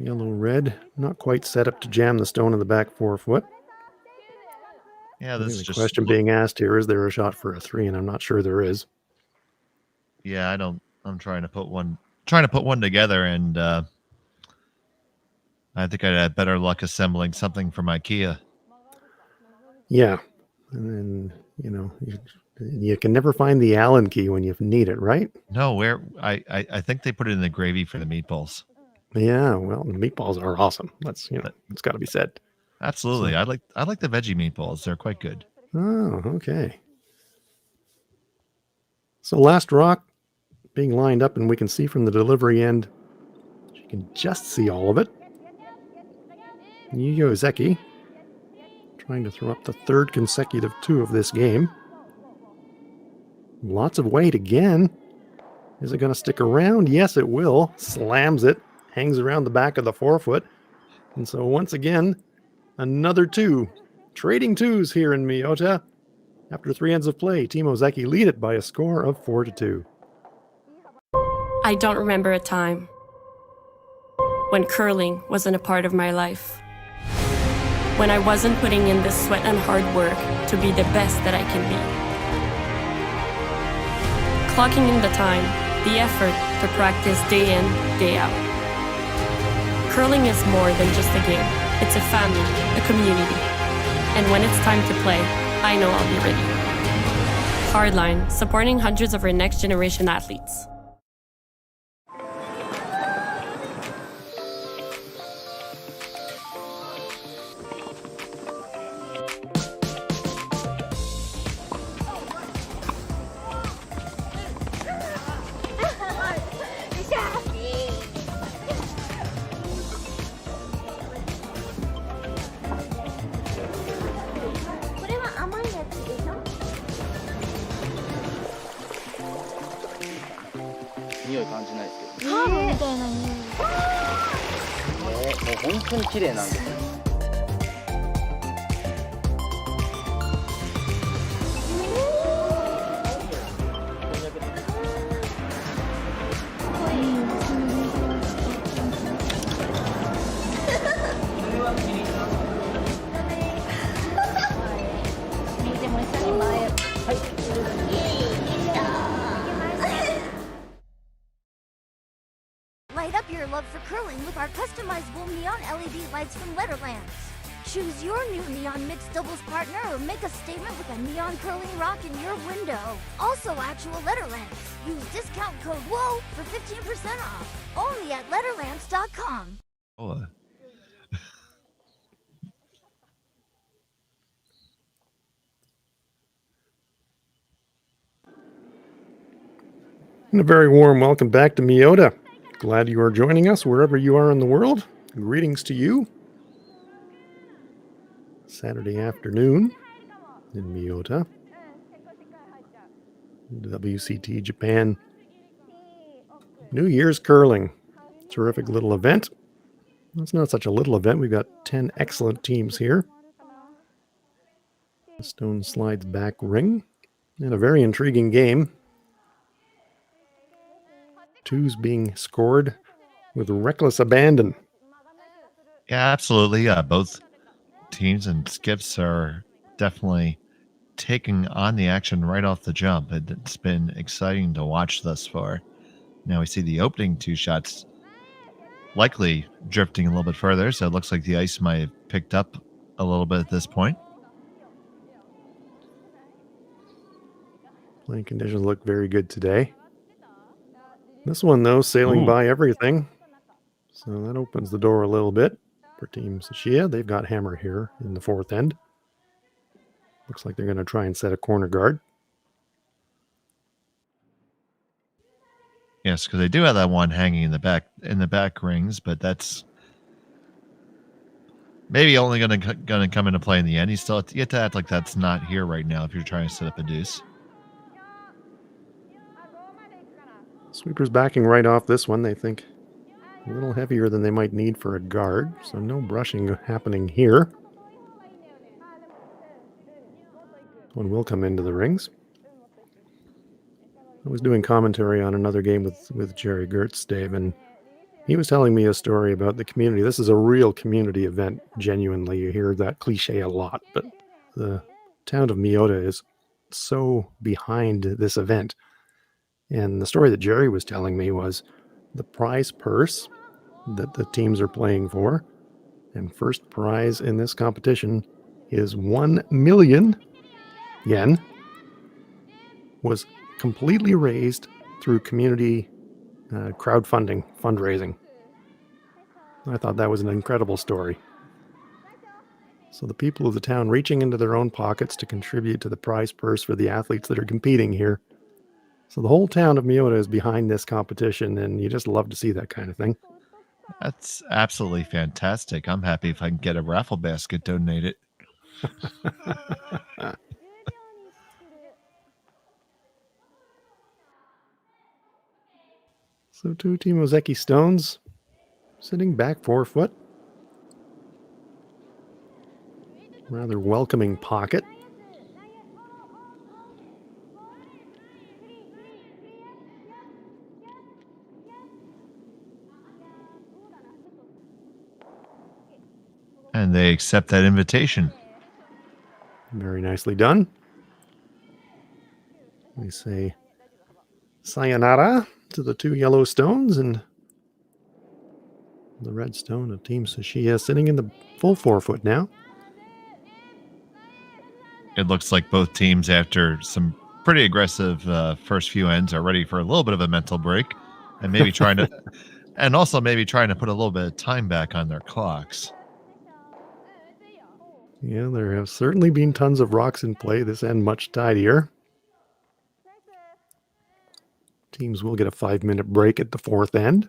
Yellow, red, not quite set up to jam the stone in the back forefoot.
Yeah, this is
the question being asked here, is there a shot for a 3? And I'm not sure there is.
Yeah, I'm trying to put one together, and I think I'd have better luck assembling something from IKEA.
Yeah. And then, you can never find the Allen key when you need it, right?
No, I think they put it in the gravy for the meatballs.
Yeah, well, the meatballs are awesome. That's, it's got to be said.
Absolutely. So, I like the veggie meatballs. They're quite good.
Oh, okay. So last rock being lined up, and we can see from the delivery end, you can just see all of it. Yui Ozeki trying to throw up the third consecutive 2 of this game. Lots of weight again. Is it going to stick around? Yes, it will. Slams it. Hangs around the back of the forefoot. And so once again, another 2. Trading 2s here in Miyota. After 3 ends of play, Team Ozeki lead it by a score of 4-2.
I don't remember a time when curling wasn't a part of my life. When I wasn't putting in the sweat and hard work to be the best that I can be. Clocking in the time, the effort to practice day in, day out. Curling is more than just a game. It's a family, a community. And when it's time to play, I know I'll be ready. Hardline, supporting hundreds of our next generation athletes.
Light up your love for curling with our customizable neon LED lights from Letterlands. Choose your new neon mixed doubles partner or make a statement with a neon curling rock in your window. Also actual Letterlands. Use discount code WHOA for 15% off. Only at Letterlands.com.
Oh.
And a very warm welcome back to Miyota. Glad you are joining us wherever you are in the world. Greetings to you. Saturday afternoon in Miyota. WCT Japan New Year's Curling. Terrific little event. It's not such a little event. We've got 10 excellent teams here. The stone slides back ring. And a very intriguing game. 2s being scored with reckless abandon.
Yeah, absolutely. Both teams and skips are definitely taking on the action right off the jump. It's been exciting to watch thus far. Now we see the opening two shots likely drifting a little bit further, so it looks like the ice might have picked up a little bit at this point.
Playing conditions look very good today. This one, though, sailing by everything. So that opens the door a little bit for Team Tsuchiya. They've got hammer here in the fourth end. Looks like they're going to try and set a corner guard.
Yes, because they do have that one hanging in the back rings, but that's maybe only going to come into play in the end. You still have to act like that's not here right now if you're trying to set up a deuce.
Sweepers backing right off this one. They think a little heavier than they might need for a guard, so no brushing happening here. One will come into the rings. I was doing commentary on another game with Jerry Gertz, Dave, and he was telling me a story about the community. This is a real community event, genuinely. You hear that cliche a lot, but the town of Miyota is so behind this event. And the story that Jerry was telling me was the prize purse that the teams are playing for, and first prize in this competition is 1 million yen, was completely raised through community crowdfunding, fundraising. I thought that was an incredible story. So the people of the town reaching into their own pockets to contribute to the prize purse for the athletes that are competing here. So the whole town of Miyota is behind this competition, and you just love to see that kind of thing.
That's absolutely fantastic. I'm happy if I can get a raffle basket donated.
So 2 Team Ozeki stones sitting back 4 foot. Rather welcoming pocket.
And they accept that invitation.
Very nicely done. We say sayonara to the 2 yellow stones, and the red stone of Team Tsuchiya sitting in the full 4 foot now.
It looks like both teams, after some pretty aggressive first few ends, are ready for a little bit of a mental break, and maybe trying to, and also maybe trying to put a little bit of time back on their clocks.
Yeah, there have certainly been tons of rocks in play. This end much tidier. Teams will get a 5-minute break at the 4th end.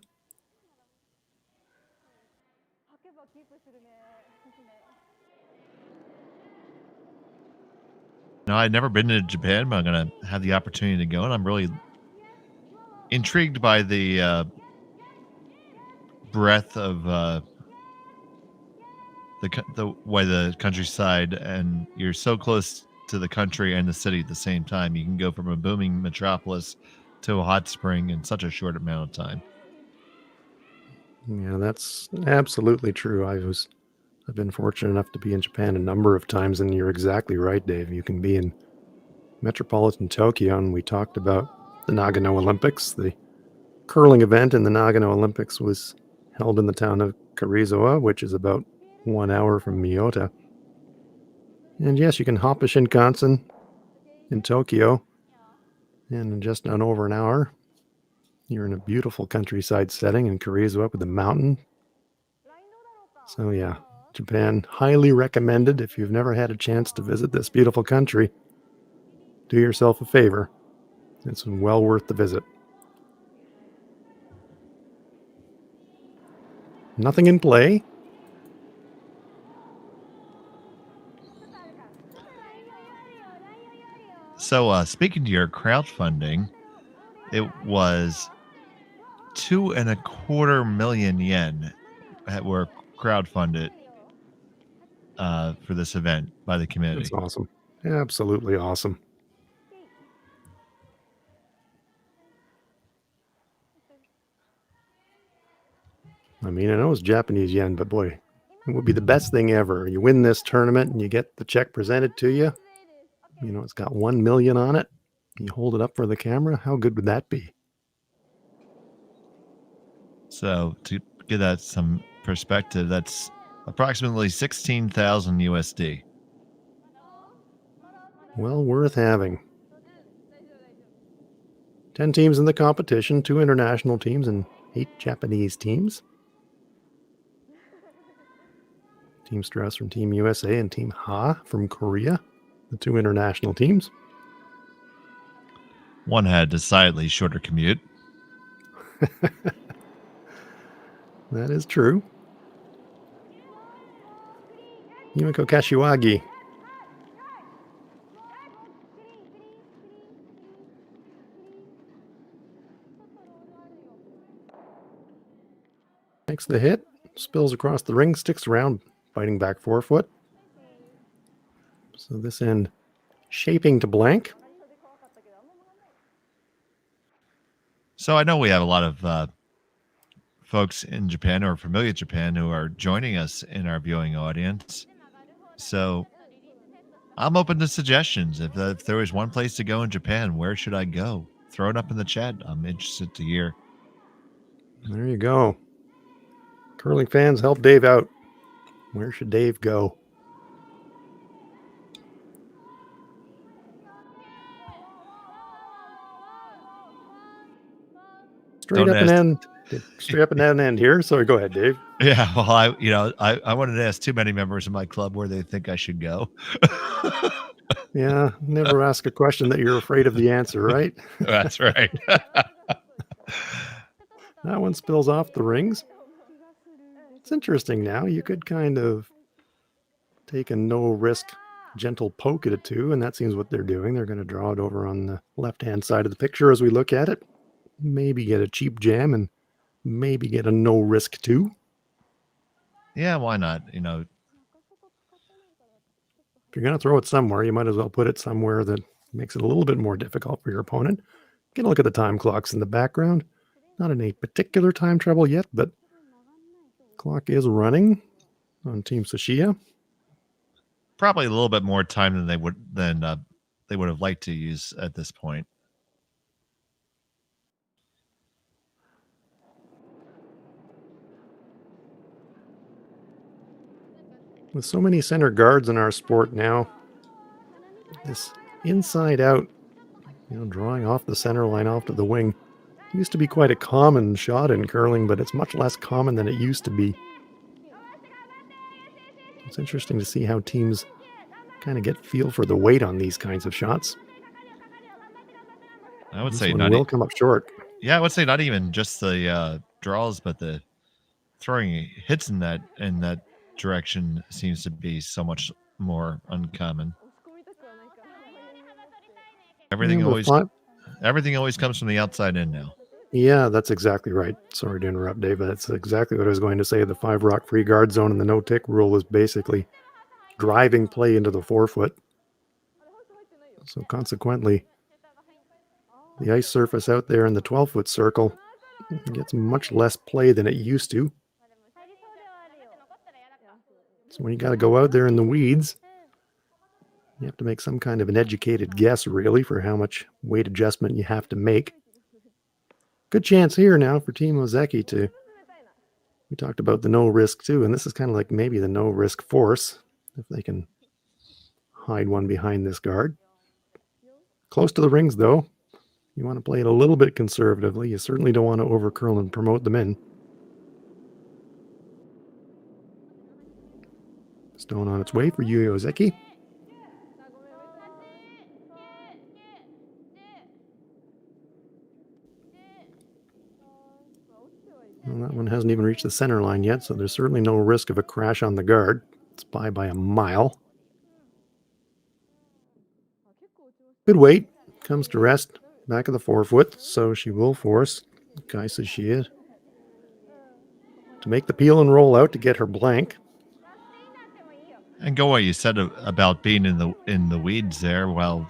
No, I've never been to Japan, but I'm going to have the opportunity to go, and I'm really intrigued by the breadth of the way the countryside, and you're so close to the country and the city at the same time. You can go from a booming metropolis to a hot spring in such a short amount of time.
Yeah, that's absolutely true. I've been fortunate enough to be in Japan a number of times, and you're exactly right, Dave. You can be in metropolitan Tokyo, and we talked about the Nagano Olympics. The curling event in the Nagano Olympics was held in the town of Karuizawa, which is about 1 hour from Miyota. And yes, you can hop a Shinkansen in Tokyo, and in just over an hour, you're in a beautiful countryside setting in Karuizawa with a mountain. So yeah, Japan, highly recommended. If you've never had a chance to visit this beautiful country, do yourself a favor. It's well worth the visit. Nothing in play.
So speaking to your crowdfunding, it was 2.25 million yen that were crowdfunded for this event by the community.
That's awesome. Absolutely awesome. I mean, I know it's Japanese yen, but boy, it would be the best thing ever. You win this tournament and you get the check presented to you. You know, it's got 1 million on it. You hold it up for the camera. How good would that be?
So to give that some perspective, that's approximately 16,000 USD.
Well worth having. 10 teams in the competition, 2 international teams and 8 Japanese teams. Team Strauss from Team USA and Team Ha from Korea, the 2 international teams.
One had a decidedly shorter commute.
That is true. Yumiko Kashiwagi. Makes the hit, spills across the ring, sticks around, fighting back forefoot. So this end shaping to blank.
So I know we have a lot of folks in Japan who are familiar with Japan who are joining us in our viewing audience. So I'm open to suggestions. If there was one place to go in Japan, where should I go? Throw it up in the chat. I'm interested to hear.
There you go. Curling fans, help Dave out. Where should Dave go? Straight up and end here. Sorry, go ahead, Dave.
Yeah, well, I wanted to ask too many members of my club where they think I should go.
Yeah, never ask a question that you're afraid of the answer, right?
That's right.
That one spills off the rings. It's interesting now. You could kind of take a no-risk, gentle poke at it too, and that seems what they're doing. They're going to draw it over on the left-hand side of the picture as we look at it. Maybe get a cheap jam and maybe get a no-risk too.
Yeah, why not? You know,
if you're going to throw it somewhere, you might as well put it somewhere that makes it a little bit more difficult for your opponent. Get a look at the time clocks in the background. Not in a particular time trouble yet, but clock is running on Team Tsuchiya.
Probably a little bit more time than they would have liked to use at this point.
With so many center guards in our sport now, this inside out, drawing off the center line off to the wing, used to be quite a common shot in curling, but it's much less common than it used to be. It's interesting to see how teams kind of get feel for the weight on these kinds of shots.
I would
This
say
one
not.
will come up short.
Yeah, I would say not even just the draws, but the throwing hits in that direction seems to be so much more uncommon. Everything always comes from the outside in now.
Yeah, that's exactly right. Sorry to interrupt, Dave, but that's exactly what I was going to say. The 5 rock free guard zone and the no-tick rule is basically driving play into the forefoot. So consequently, the ice surface out there in the 12-foot circle gets much less play than it used to. So when you got to go out there in the weeds, you have to make some kind of an educated guess, really, for how much weight adjustment you have to make. Good chance here now for Team Ozeki to... We talked about the no risk too, and this is kind of like maybe the no risk force, if they can hide one behind this guard. Close to the rings, though. You want to play it a little bit conservatively. You certainly don't want to overcurl and promote them in. Stone on its way for Yui Ozeki. Well, that one hasn't even reached the center line yet, so there's certainly no risk of a crash on the guard. It's by a mile. Good weight. Comes to rest. Back of the forefoot, so she will force Tsuchiya to make the peel and roll out to get her blank.
And go what you said about being in the weeds there. Well,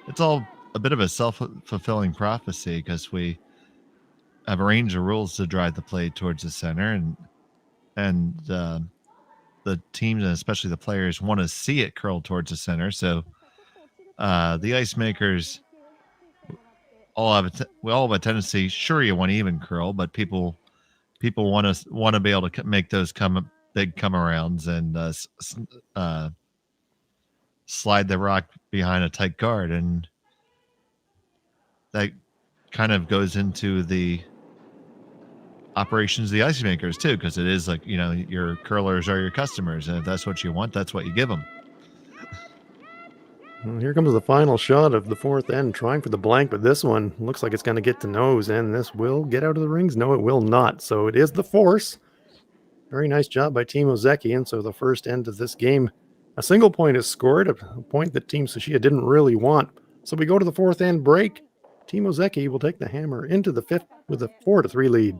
it's all a bit of a self-fulfilling prophecy because we have a range of rules to drive the play towards the center, and the teams and especially the players want to see it curl towards the center. So the ice makers all have a tendency. Sure, you want even curl, but people want to be able to make those big come arounds and slide the rock behind a tight guard, and that kind of goes into the operations of the ice makers too, because it is like, your curlers are your customers, and if that's what you want, that's what you give them.
Well, here comes the final shot of the fourth end, trying for the blank, but this one looks like it's going to get to nose, and this will get out of the rings. No, it will not. So it is the force. Very nice job by Team Ozeki, and so the first end of this game, a single point is scored, a point that Team Tsuchiya didn't really want. So we go to the fourth end break. Team Ozeki will take the hammer into the fifth with a 4-3 lead.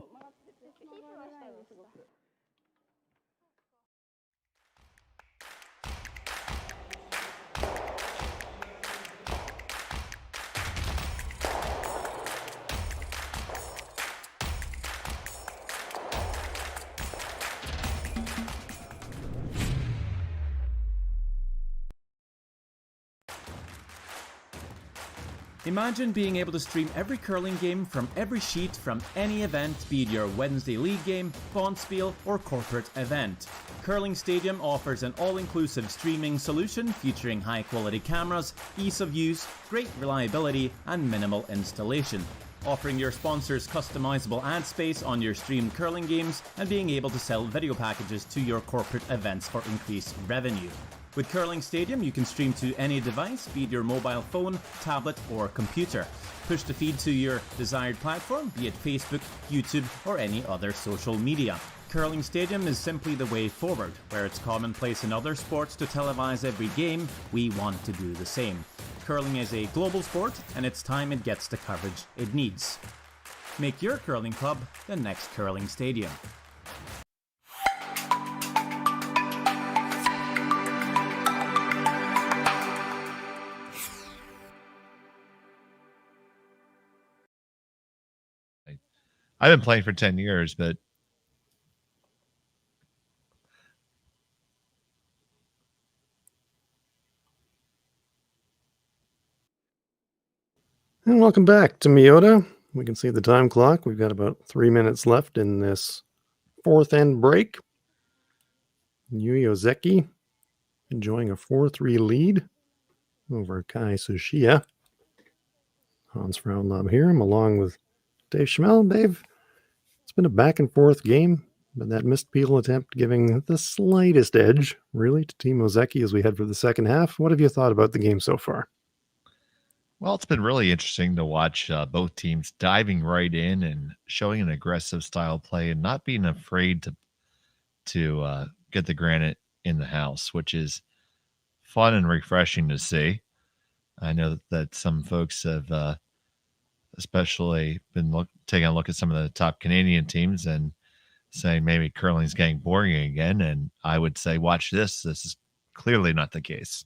Imagine being able to stream every curling game from every sheet from any event, be it your Wednesday league game, Bonspiel, or corporate event. Curling Stadium offers an all-inclusive streaming solution featuring high-quality cameras, ease of use, great reliability, and minimal installation. Offering your sponsors customizable ad space on your streamed curling games and being able to sell video packages to your corporate events for increased revenue. With Curling Stadium, you can stream to any device, be it your mobile phone, tablet, or computer. Push the feed to your desired platform, be it Facebook, YouTube, or any other social media. Curling Stadium is simply the way forward. Where it's commonplace in other sports to televise every game, we want to do the same. Curling is a global sport, and it's time it gets the coverage it needs. Make your curling club the next Curling Stadium.
I've been playing for 10 years, but
And welcome back to Miyota. We can see the time clock. We've got about 3 minutes left in this fourth end break. Yui Ozeki enjoying a 4-3 lead over Karuizawa. Hans Frauenlob here. I'm along with Dave Schmel. Dave, it's been a back and forth game, but that missed peel attempt giving the slightest edge, really, to Team Ozeki as we head for the second half. What have you thought about the game so far?
Well, it's been really interesting to watch both teams diving right in and showing an aggressive style play and not being afraid to get the granite in the house, which is fun and refreshing to see. I know that some folks have especially been taking a look at some of the top Canadian teams and saying maybe curling's getting boring again. And I would say, watch this. This is clearly not the case.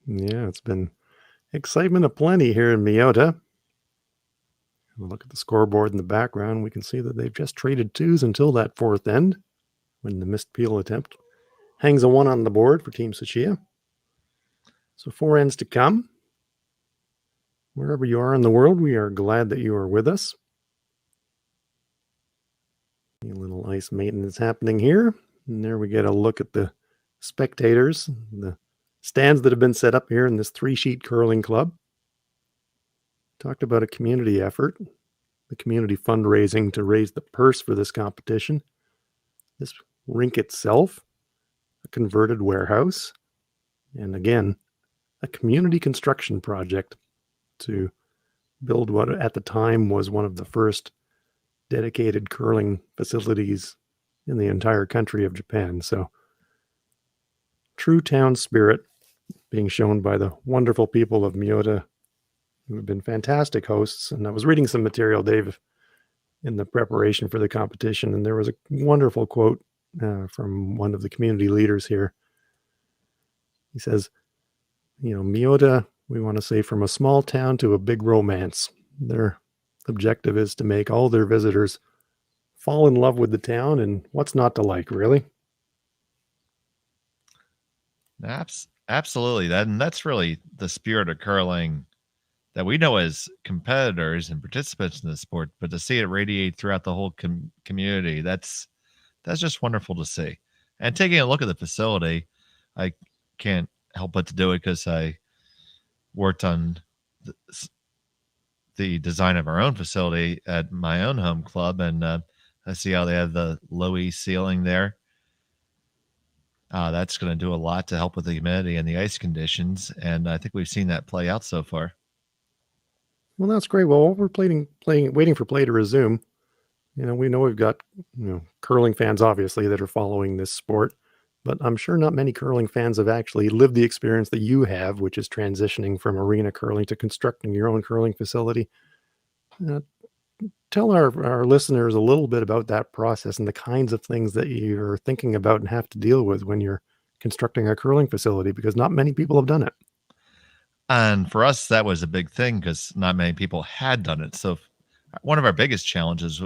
Yeah, it's been excitement aplenty here in Miyota. We'll look at the scoreboard in the background. We can see that they've just traded twos until that fourth end when the missed peel attempt hangs a 1 on the board for Team Tsuchiya. So 4 ends to come. Wherever you are in the world, we are glad that you are with us. A little ice maintenance happening here. And there we get a look at the spectators, the stands that have been set up here in this 3-sheet curling club. Talked about a community effort, the community fundraising to raise the purse for this competition. This rink itself, a converted warehouse, and again, a community construction project to build what at the time was one of the first dedicated curling facilities in the entire country of Japan. So true town spirit being shown by the wonderful people of Miyota, who have been fantastic hosts. And I was reading some material, Dave, in the preparation for the competition, and there was a wonderful quote from one of the community leaders here. He says, Miyota, we want to say, from a small town to a big romance. Their objective is to make all their visitors fall in love with the town, and what's not to like, really?
Absolutely. That's really the spirit of curling that we know as competitors and participants in the sport, but to see it radiate throughout the whole community, that's just wonderful to see. And taking a look at the facility, I can't help but to do it because I worked on the design of our own facility at my own home club, and I see how they have the low E ceiling there. That's going to do a lot to help with the humidity and the ice conditions, and I think we've seen that play out so far.
Well, that's great. Well, while we're waiting for play to resume, we know we've got curling fans obviously that are following this sport, but I'm sure not many curling fans have actually lived the experience that you have, which is transitioning from arena curling to constructing your own curling facility. Tell our listeners a little bit about that process and the kinds of things that you're thinking about and have to deal with when you're constructing a curling facility, because not many people have done it.
And for us, that was a big thing because not many people had done it. So one of our biggest challenges,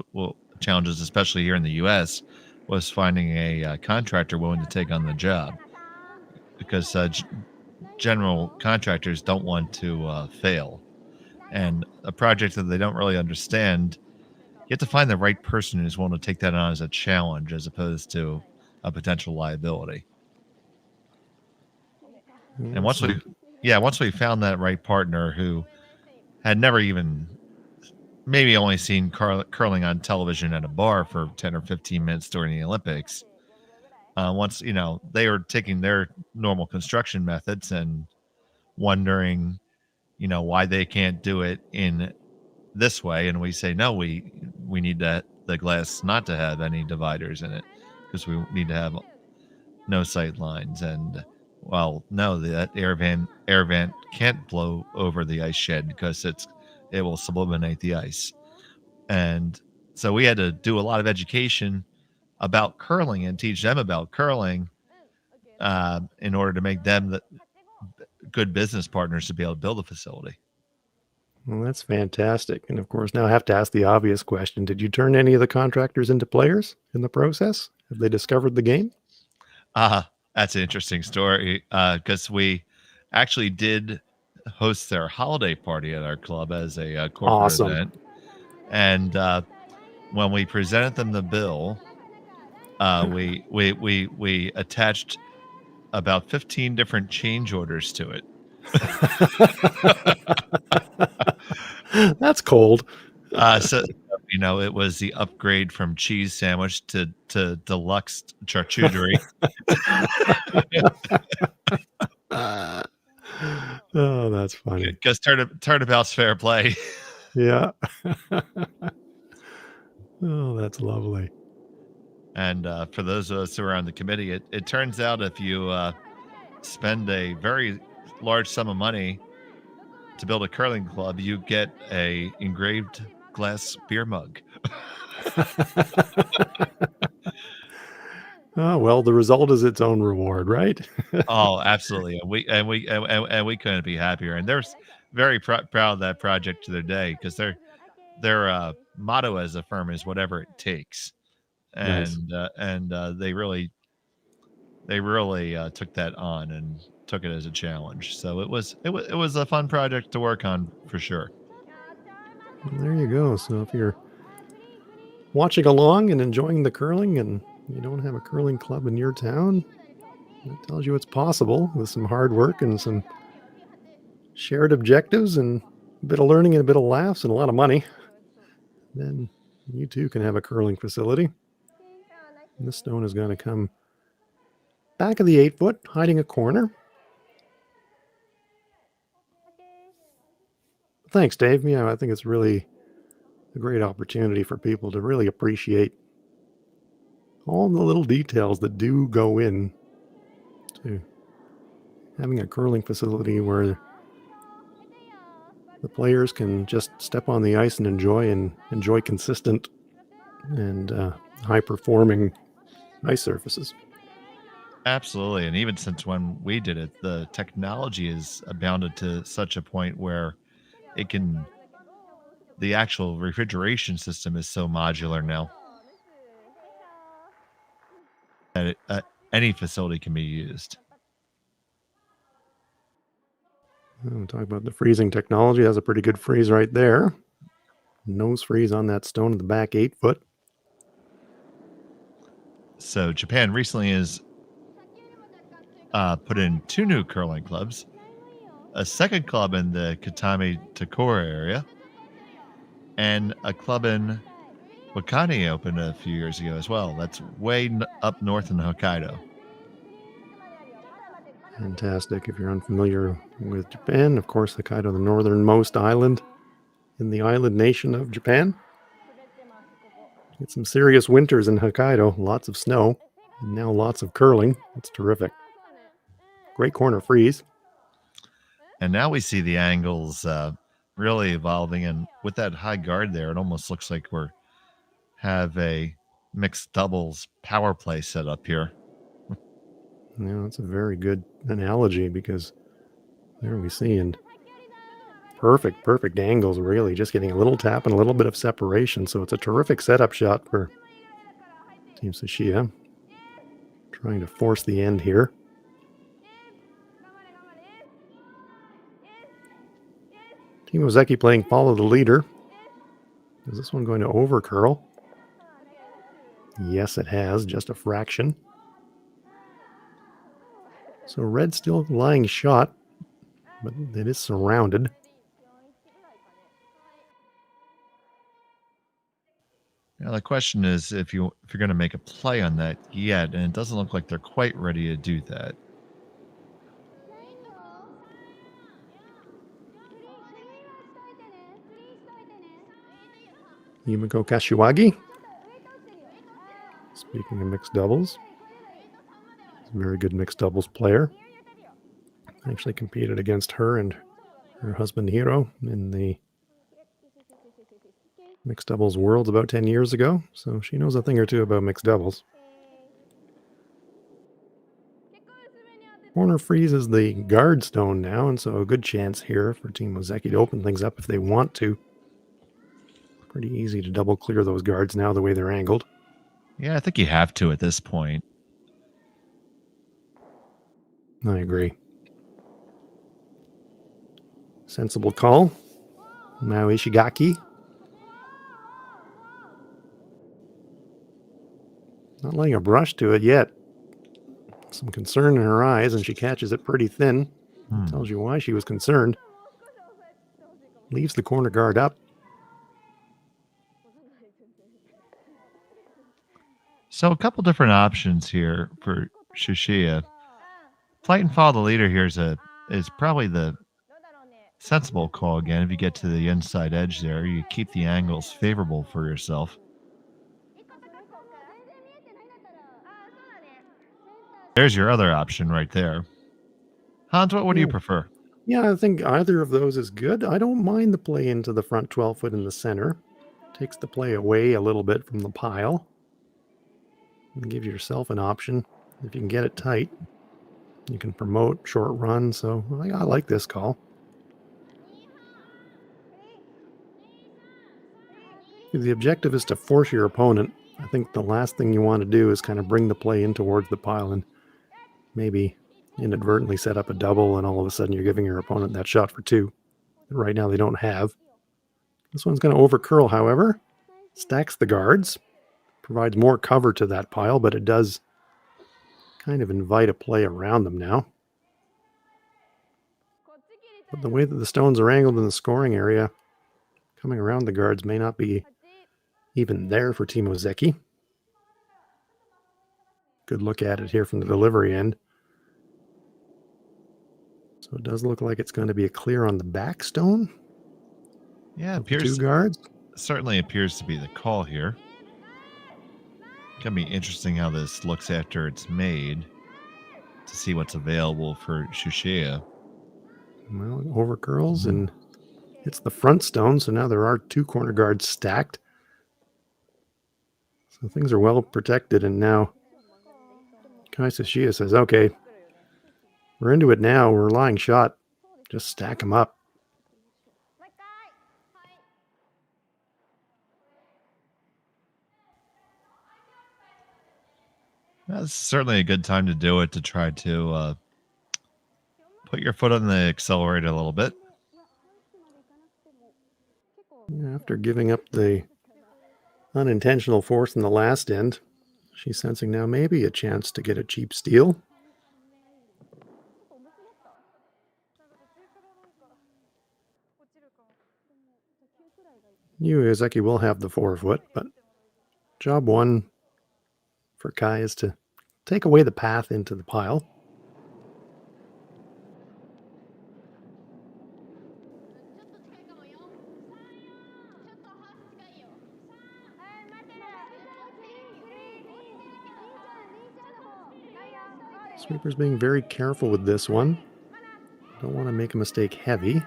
especially here in the U.S., was finding a contractor willing to take on the job, because general contractors don't want to fail. And a project that they don't really understand, you have to find the right person who's willing to take that on as a challenge as opposed to a potential liability. And once we found that right partner who had never even maybe only seen curling on television at a bar for 10 or 15 minutes during the Olympics, once they were taking their normal construction methods and wondering why they can't do it in this way, and we say no, we need the glass not to have any dividers in it because we need to have no sight lines. And well, no, that air vent can't blow over the ice shed because it will sublimate the ice. And so we had to do a lot of education about curling and teach them about curling in order to make them the good business partners to be able to build a facility.
Well, that's fantastic. And of course, now I have to ask the obvious question. Did you turn any of the contractors into players in the process? Have they discovered the game?
That's an interesting story because we actually did host their holiday party at our club as a corporate event. And when we presented them the bill, we attached about 15 different change orders to it.
That's cold.
So it was the upgrade from cheese sandwich to deluxe charcuterie.
Oh, that's funny.
Because turnabout's fair play.
Yeah. Oh, that's lovely.
And for those of us who are on the committee, it turns out if you spend a very large sum of money to build a curling club, you get a engraved glass beer mug.
Oh, well, the result is its own reward, right?
Oh, absolutely. And we couldn't be happier. And they're very proud of that project to their day, because their motto as a firm is whatever it takes. And nice. They really took that on and took it as a challenge. So it was a fun project to work on for sure.
Well, there you go. So if you're watching along and enjoying the curling and you don't have a curling club in your town, that tells you it's possible with some hard work and some shared objectives and a bit of learning and a bit of laughs and a lot of money. Then you too can have a curling facility. And this stone is going to come back of the 8-foot, hiding a corner. Thanks, Dave. Yeah, I think it's really a great opportunity for people to really appreciate all the little details that do go in to having a curling facility where the players can just step on the ice and enjoy consistent and high-performing ice surfaces.
Absolutely. And even since when we did it, the technology has abounded to such a point where the actual refrigeration system is so modular now that any facility can be used.
We'll talk about the freezing technology. That's a pretty good freeze right there. Nose freeze on that stone in the back 8 foot.
So Japan recently has put in 2 new curling clubs, a second club in the Katami Takura area, and a club in Wakani opened a few years ago as well. That's way up north in Hokkaido.
Fantastic. If you're unfamiliar with Japan, of course, Hokkaido, the northernmost island in the island nation of Japan. Get some serious winters in Hokkaido, lots of snow, and now lots of curling. It's terrific. Great corner freeze.
And now we see the angles really evolving, and with that high guard there, it almost looks like we have a mixed doubles power play set up here.
Yeah, that's a very good analogy, because there we see, and perfect angles, really, just getting a little tap and a little bit of separation. So it's a terrific setup shot for Team Tsuchiya, trying to force the end here. Team Ozeki playing follow the leader. Is this one going to over curl? Yes, it has, just a fraction. So red still lying shot, but it is surrounded.
Now the question is if you're going to make a play on that yet, and it doesn't look like they're quite ready to do that.
Yumiko Kashiwagi. Speaking of mixed doubles, he's a very good mixed doubles player. Actually competed against her and her husband Hiro in the mixed doubles worlds about 10 years ago, so she knows a thing or two about mixed doubles. Corner freezes the guard stone now, and so a good chance here for Team Ozeki to open things up if they want to. Pretty easy to double clear those guards now the way they're angled.
Yeah, I think you have to at this point.
I agree. Sensible call. Now Ishigaki. Not laying a brush to it yet. Some concern in her eyes, and she catches it pretty thin. Tells you why she was concerned. Leaves the corner guard up.
So a couple different options here for Tsuchiya. Fight and follow the leader here is probably the sensible call again. If you get to the inside edge there, you keep the angles favorable for yourself. There's your other option right there. Hans, what would you prefer?
Yeah, I think either of those is good. I don't mind the play into the front 12 foot in the center. Takes the play away a little bit from the pile. And gives yourself an option. If you can get it tight, you can promote short run. So I like this call. If the objective is to force your opponent, I think the last thing you want to do is kind of bring the play in towards the pile and maybe inadvertently set up a double, and all of a sudden you're giving your opponent that shot for 2 that right now they don't have. This one's going to over curl, however. Stacks the guards. Provides more cover to that pile, but it does kind of invite a play around them now. But the way that the stones are angled in the scoring area, coming around the guards may not be even there for Team Ozeki. Good look at it here from the delivery end. So it does look like it's going to be a clear on the back stone.
Yeah, it appears
2 guards.
Certainly appears to be the call here. Gonna be interesting how this looks after it's made to see what's available for Tsuchiya.
Well, it over curls and hits the front stone, so now there are 2 corner guards stacked. So things are well protected, and now Tsuchiya says, okay, we're into it now. We're lying shot. Just stack them up.
That's certainly a good time to do it, to try to put your foot on the accelerator a little bit.
After giving up the unintentional force in the last end, she's sensing now maybe a chance to get a cheap steal. Yui Ozeki will have the forefoot, but job one for Kai is to take away the path into the pile. Sweeper's being very careful with this one. Don't want to make a mistake heavy,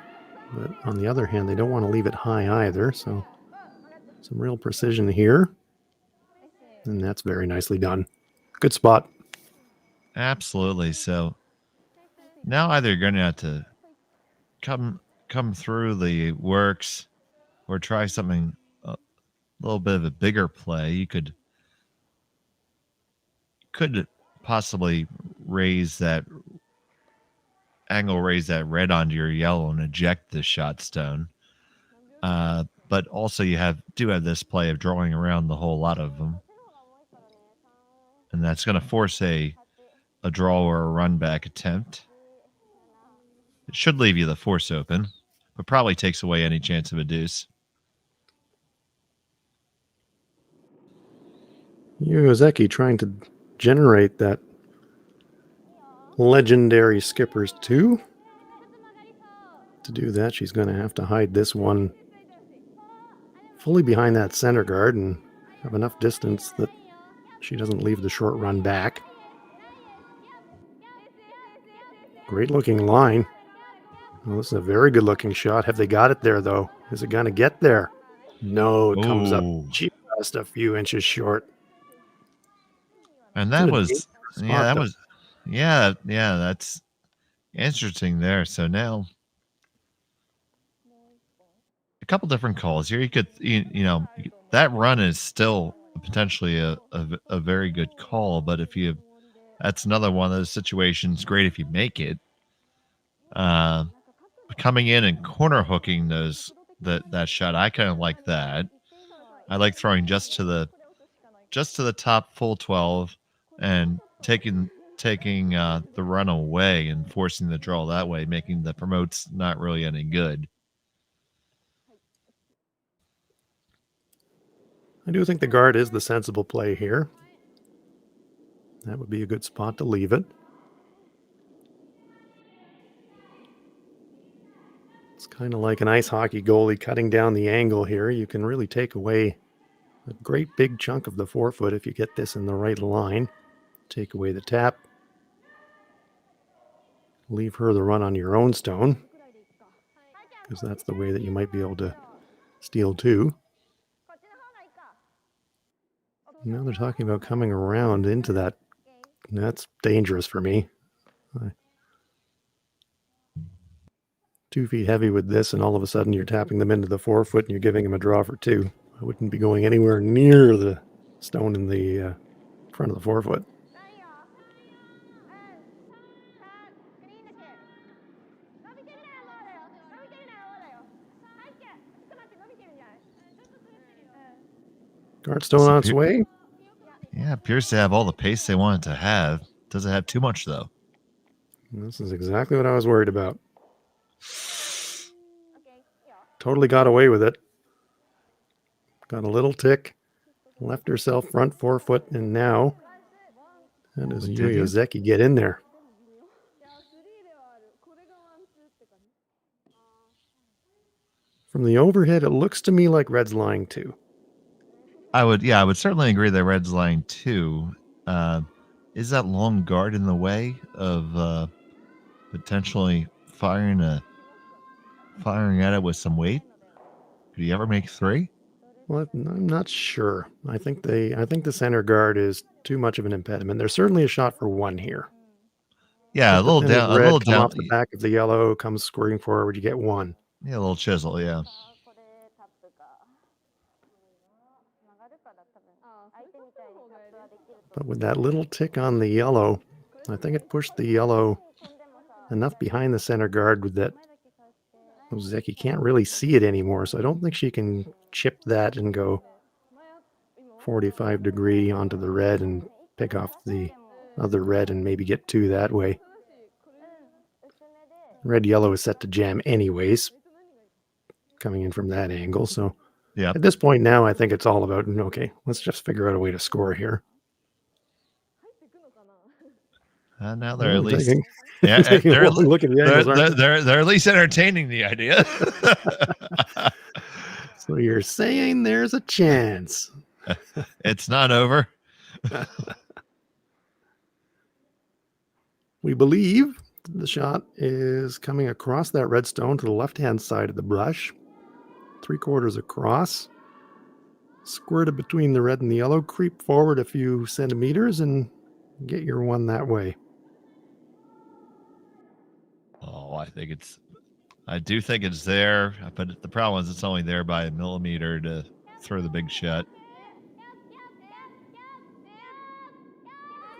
but on the other hand, they don't want to leave it high either, so some real precision here. And that's very nicely done. Good spot.
Absolutely. So now either you're going to have to come through the works or try something a little bit of a bigger play. You could possibly raise that red onto your yellow and eject the shot stone. But also you do have this play of drawing around the whole lot of them. And that's going to force a draw or a run back attempt. It should leave you the force open, but probably takes away any chance of a deuce.
Yui Ozeki trying to generate that legendary Skipper's 2. To do that, she's going to have to hide this one fully behind that center guard and have enough distance that she doesn't leave the short run back. Great looking line. Well, this is a very good looking shot. Have they got it there though? Is it going to get there? No, it comes up just a few inches short.
And that was, that's interesting there. So now a couple different calls here. You could, that run is still potentially a very good call, but that's another one of those situations. Great if you make it. Coming in and corner hooking that shot, I kind of like that. I like throwing just to the top full 12 and taking the run away and forcing the draw that way, making the promotes not really any good.
I do think the guard is the sensible play here. That would be a good spot to leave it. It's kind of like an ice hockey goalie cutting down the angle here. You can really take away a great big chunk of the forefoot if you get this in the right line. Take away the tap. Leave her the run on your own stone, because that's the way that you might be able to steal 2. Now they're talking about coming around into that. That's dangerous for me. 2 feet heavy with this, and all of a sudden you're tapping them into the forefoot and you're giving them a draw for 2. I wouldn't be going anywhere near the stone in the front of the forefoot. Guardstone on its way.
Yeah, appears to have all the pace they want it to have. Doesn't have too much, though.
This is exactly what I was worried about. Totally got away with it. Got a little tick. Left herself front forefoot, and now how does Yui Ozeki get in there? From the overhead, it looks to me like Red's lying too.
I would certainly agree that Red's lying too. Is that long guard in the way of potentially firing at it with some weight? Could he ever make 3?
Well, I'm not sure. I think the center guard is too much of an impediment. There's certainly a shot for 1 here.
Yeah, a little down,
come off the back of the yellow, comes squirting forward. You get 1.
Yeah, a little chisel. Yeah.
But with that little tick on the yellow, I think it pushed the yellow enough behind the center guard that Ozeki can't really see it anymore. So I don't think she can chip that and go 45-degree onto the red and pick off the other red and maybe get 2 that way. Red-yellow is set to jam anyways, coming in from that angle. So at this point now, I think it's all about, okay, let's just figure out a way to score here.
Now they're at least
they're
at least entertaining the idea.
So you're saying there's a chance.
It's not over.
We believe the shot is coming across that red stone to the left-hand side of the brush. 3/4 across. Squirted between the red and the yellow. Creep forward a few centimeters and get your 1 that way.
Oh, I do think it's there, but the problem is it's only there by a millimeter to throw the big shot.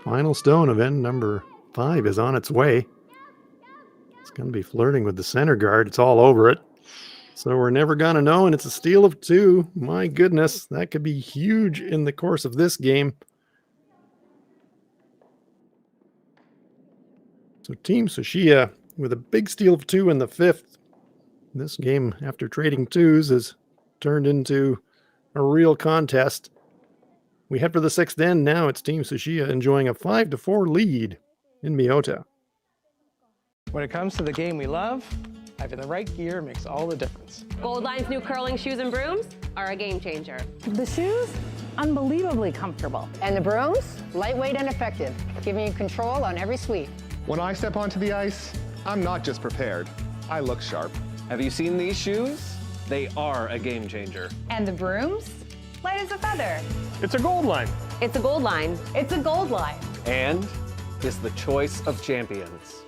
Final stone of end number 5 is on its way. It's going to be flirting with the center guard. It's all over it. So we're never going to know, and it's a steal of 2. My goodness, that could be huge in the course of this game. So Team Tsuchiya with a big steal of 2 in the 5th. This game, after trading 2s, has turned into a real contest. We head for the 6th end. Now it's Team Tsuchiya enjoying a 5-4 lead in Miyota.
When it comes to the game we love, having the right gear makes all the difference.
Gold Line's new curling shoes and brooms are a game changer.
The shoes, unbelievably comfortable.
And the brooms, lightweight and effective, giving you control on every sweep.
When I step onto the ice, I'm not just prepared. I look sharp.
Have you seen these shoes? They are a game changer.
And the brooms? Light as a feather.
It's a Gold Line.
It's a Gold Line.
It's a Gold Line.
And is the choice of champions.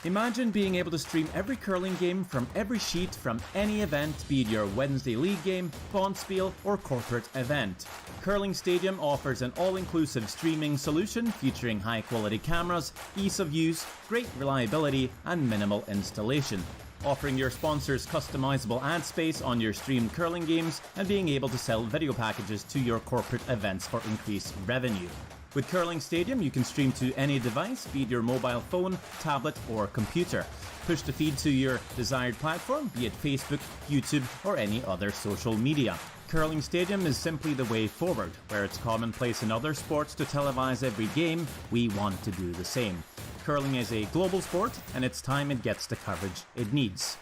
Imagine being able to stream every curling game from every sheet from any event, be it your Wednesday league game, bonspiel, or corporate event. Curling Stadium offers an all-inclusive streaming solution featuring high-quality cameras, ease of use, great reliability, and minimal installation. Offering your sponsors customizable ad space on your streamed curling games and being able to sell video packages to your corporate events for increased revenue. With Curling Stadium, you can stream to any device, be it your mobile phone, tablet, or computer. Push the feed to your desired platform, be it Facebook, YouTube, or any other social media. Curling Stadium is simply the way forward. Where it's commonplace in other sports to televise every game, we want to do the same. Curling is a global sport, and it's time it gets the coverage it needs.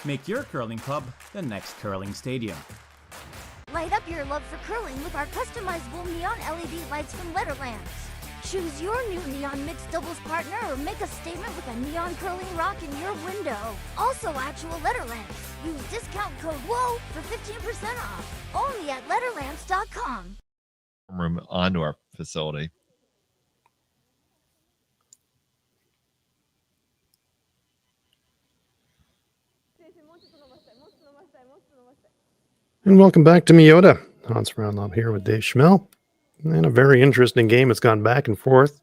Make your curling club the next Curling Stadium.
Light up your love for curling with our customizable neon LED lights from Letterlands. Choose your new neon mixed doubles partner or make a statement with a neon curling rock in your window. Also actual Letterlands. Use discount code WHOA for 15% off. Only at Letterlands.com.
Room onto our facility.
And welcome back to Miyota. Hans Brownlob here with Dave Schmel. And a very interesting game. It's gone back and forth.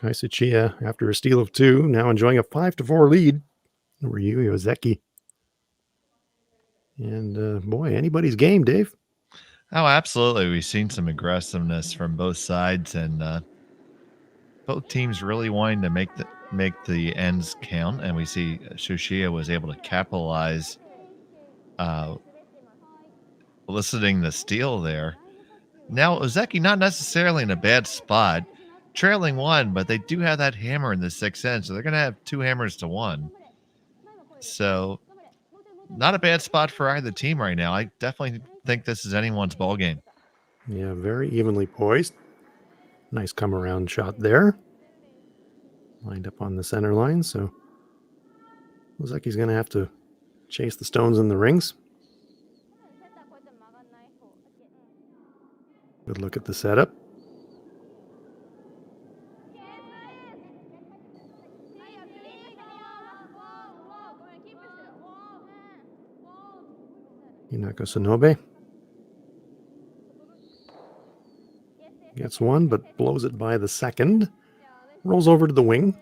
Tsuchiya, after a steal of 2, now enjoying a 5-4 lead over Yui Ozeki. And boy, anybody's game, Dave.
Oh, absolutely. We've seen some aggressiveness from both sides, and both teams really wanting to make the ends count. And we see Tsuchiya was able to capitalize, eliciting the steal there. Now, Ozeki not necessarily in a bad spot, trailing 1, but they do have that hammer in the 6th end, so they're going to have 2 hammers to 1. So, not a bad spot for either team right now. I definitely think this is anyone's ball game.
Yeah, very evenly poised. Nice come around shot there. Lined up on the center line, so Ozeki's going to have to chase the stones in the rings. Good look at the setup. Hinako Sonobe Gets one, but blows it by the second. Rolls over to the wing.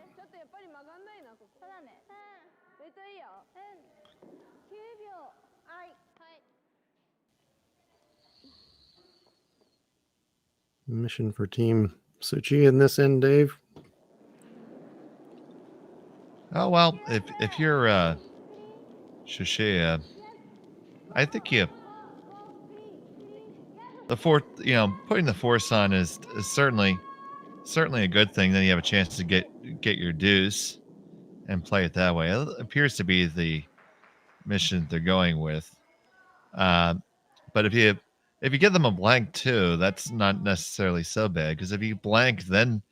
Mission for Team Tsuchiya in this end, Dave.
Oh, well, if you're Tsuchiya, I think putting the force on is certainly a good thing. Then you have a chance to get your deuce and play it that way. It appears to be the mission they're going with. But if you give them a blank too, that's not necessarily so bad, because if you blank, then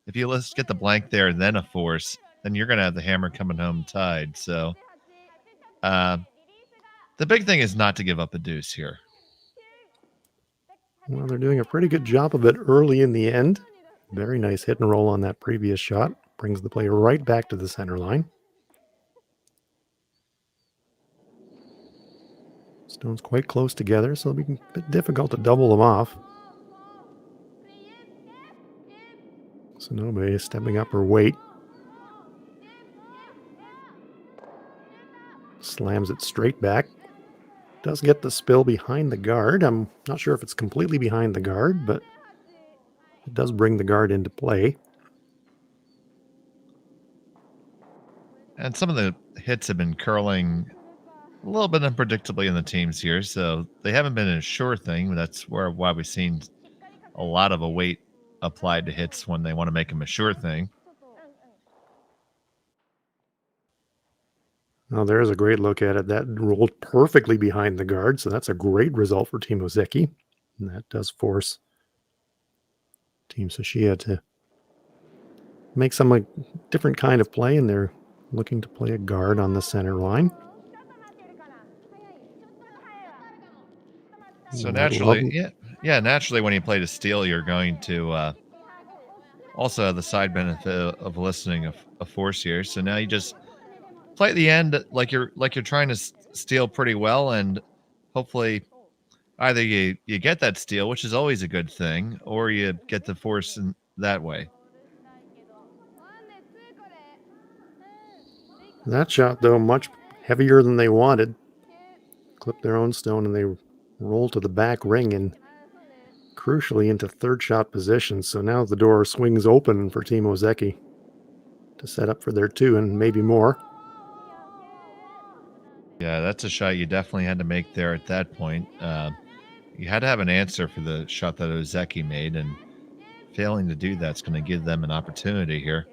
if you let's get the blank there and then a force, then you're going to have the hammer coming home tied. So the big thing is not to give up a deuce here.
Well, they're doing a pretty good job of it early in the end. Very nice hit and roll on that previous shot. Brings the play right back to the center line. Stones quite close together, so it'll be a bit difficult to double them off. Sonobe is stepping up her weight. Slams it straight back. Does get the spill behind the guard. I'm not sure if it's completely behind the guard, but it does bring the guard into play.
And some of the hits have been curling a little bit unpredictably in the teams here, so they haven't been a sure thing. That's why we've seen a lot of a weight applied to hits when they want to make them a sure thing.
Oh, there's a great look at it. That rolled perfectly behind the guard, so that's a great result for Team Ozeki. And that does force Team Tsuchiya to make some different kind of play, and they're looking to play a guard on the center line.
So naturally, naturally when you play to steal, you're going to also have the side benefit of listening a force here. So now you just play at the end like you're trying to steal pretty well, and hopefully either you get that steal, which is always a good thing, or you get the force in that way.
That shot, though, much heavier than they wanted. Clipped their own stone, and they roll to the back ring and crucially into third shot position. So now the door swings open for Team Ozeki to set up for their two and maybe more.
Yeah, that's a shot you definitely had to make there at that point. You had to have an answer for the shot that Ozeki made, and failing to do that's going to give them an opportunity here.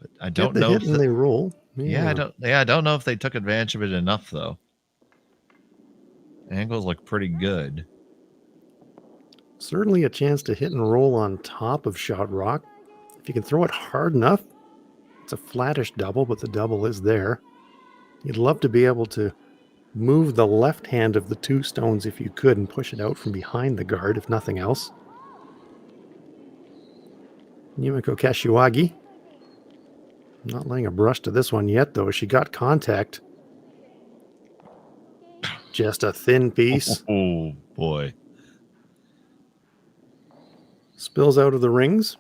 But I don't know if
they roll.
Yeah, I don't know if they took advantage of it enough though. Angles look pretty good.
Certainly a chance to hit and roll on top of Shot Rock. If you can throw it hard enough, it's a flattish double, but the double is there. You'd love to be able to move the left hand of the two stones if you could and push it out from behind the guard, if nothing else. Yumiko Kashiwagi. Not laying a brush to this one yet, though. She got contact. Just a thin piece.
Oh, boy.
Spills out of the rings.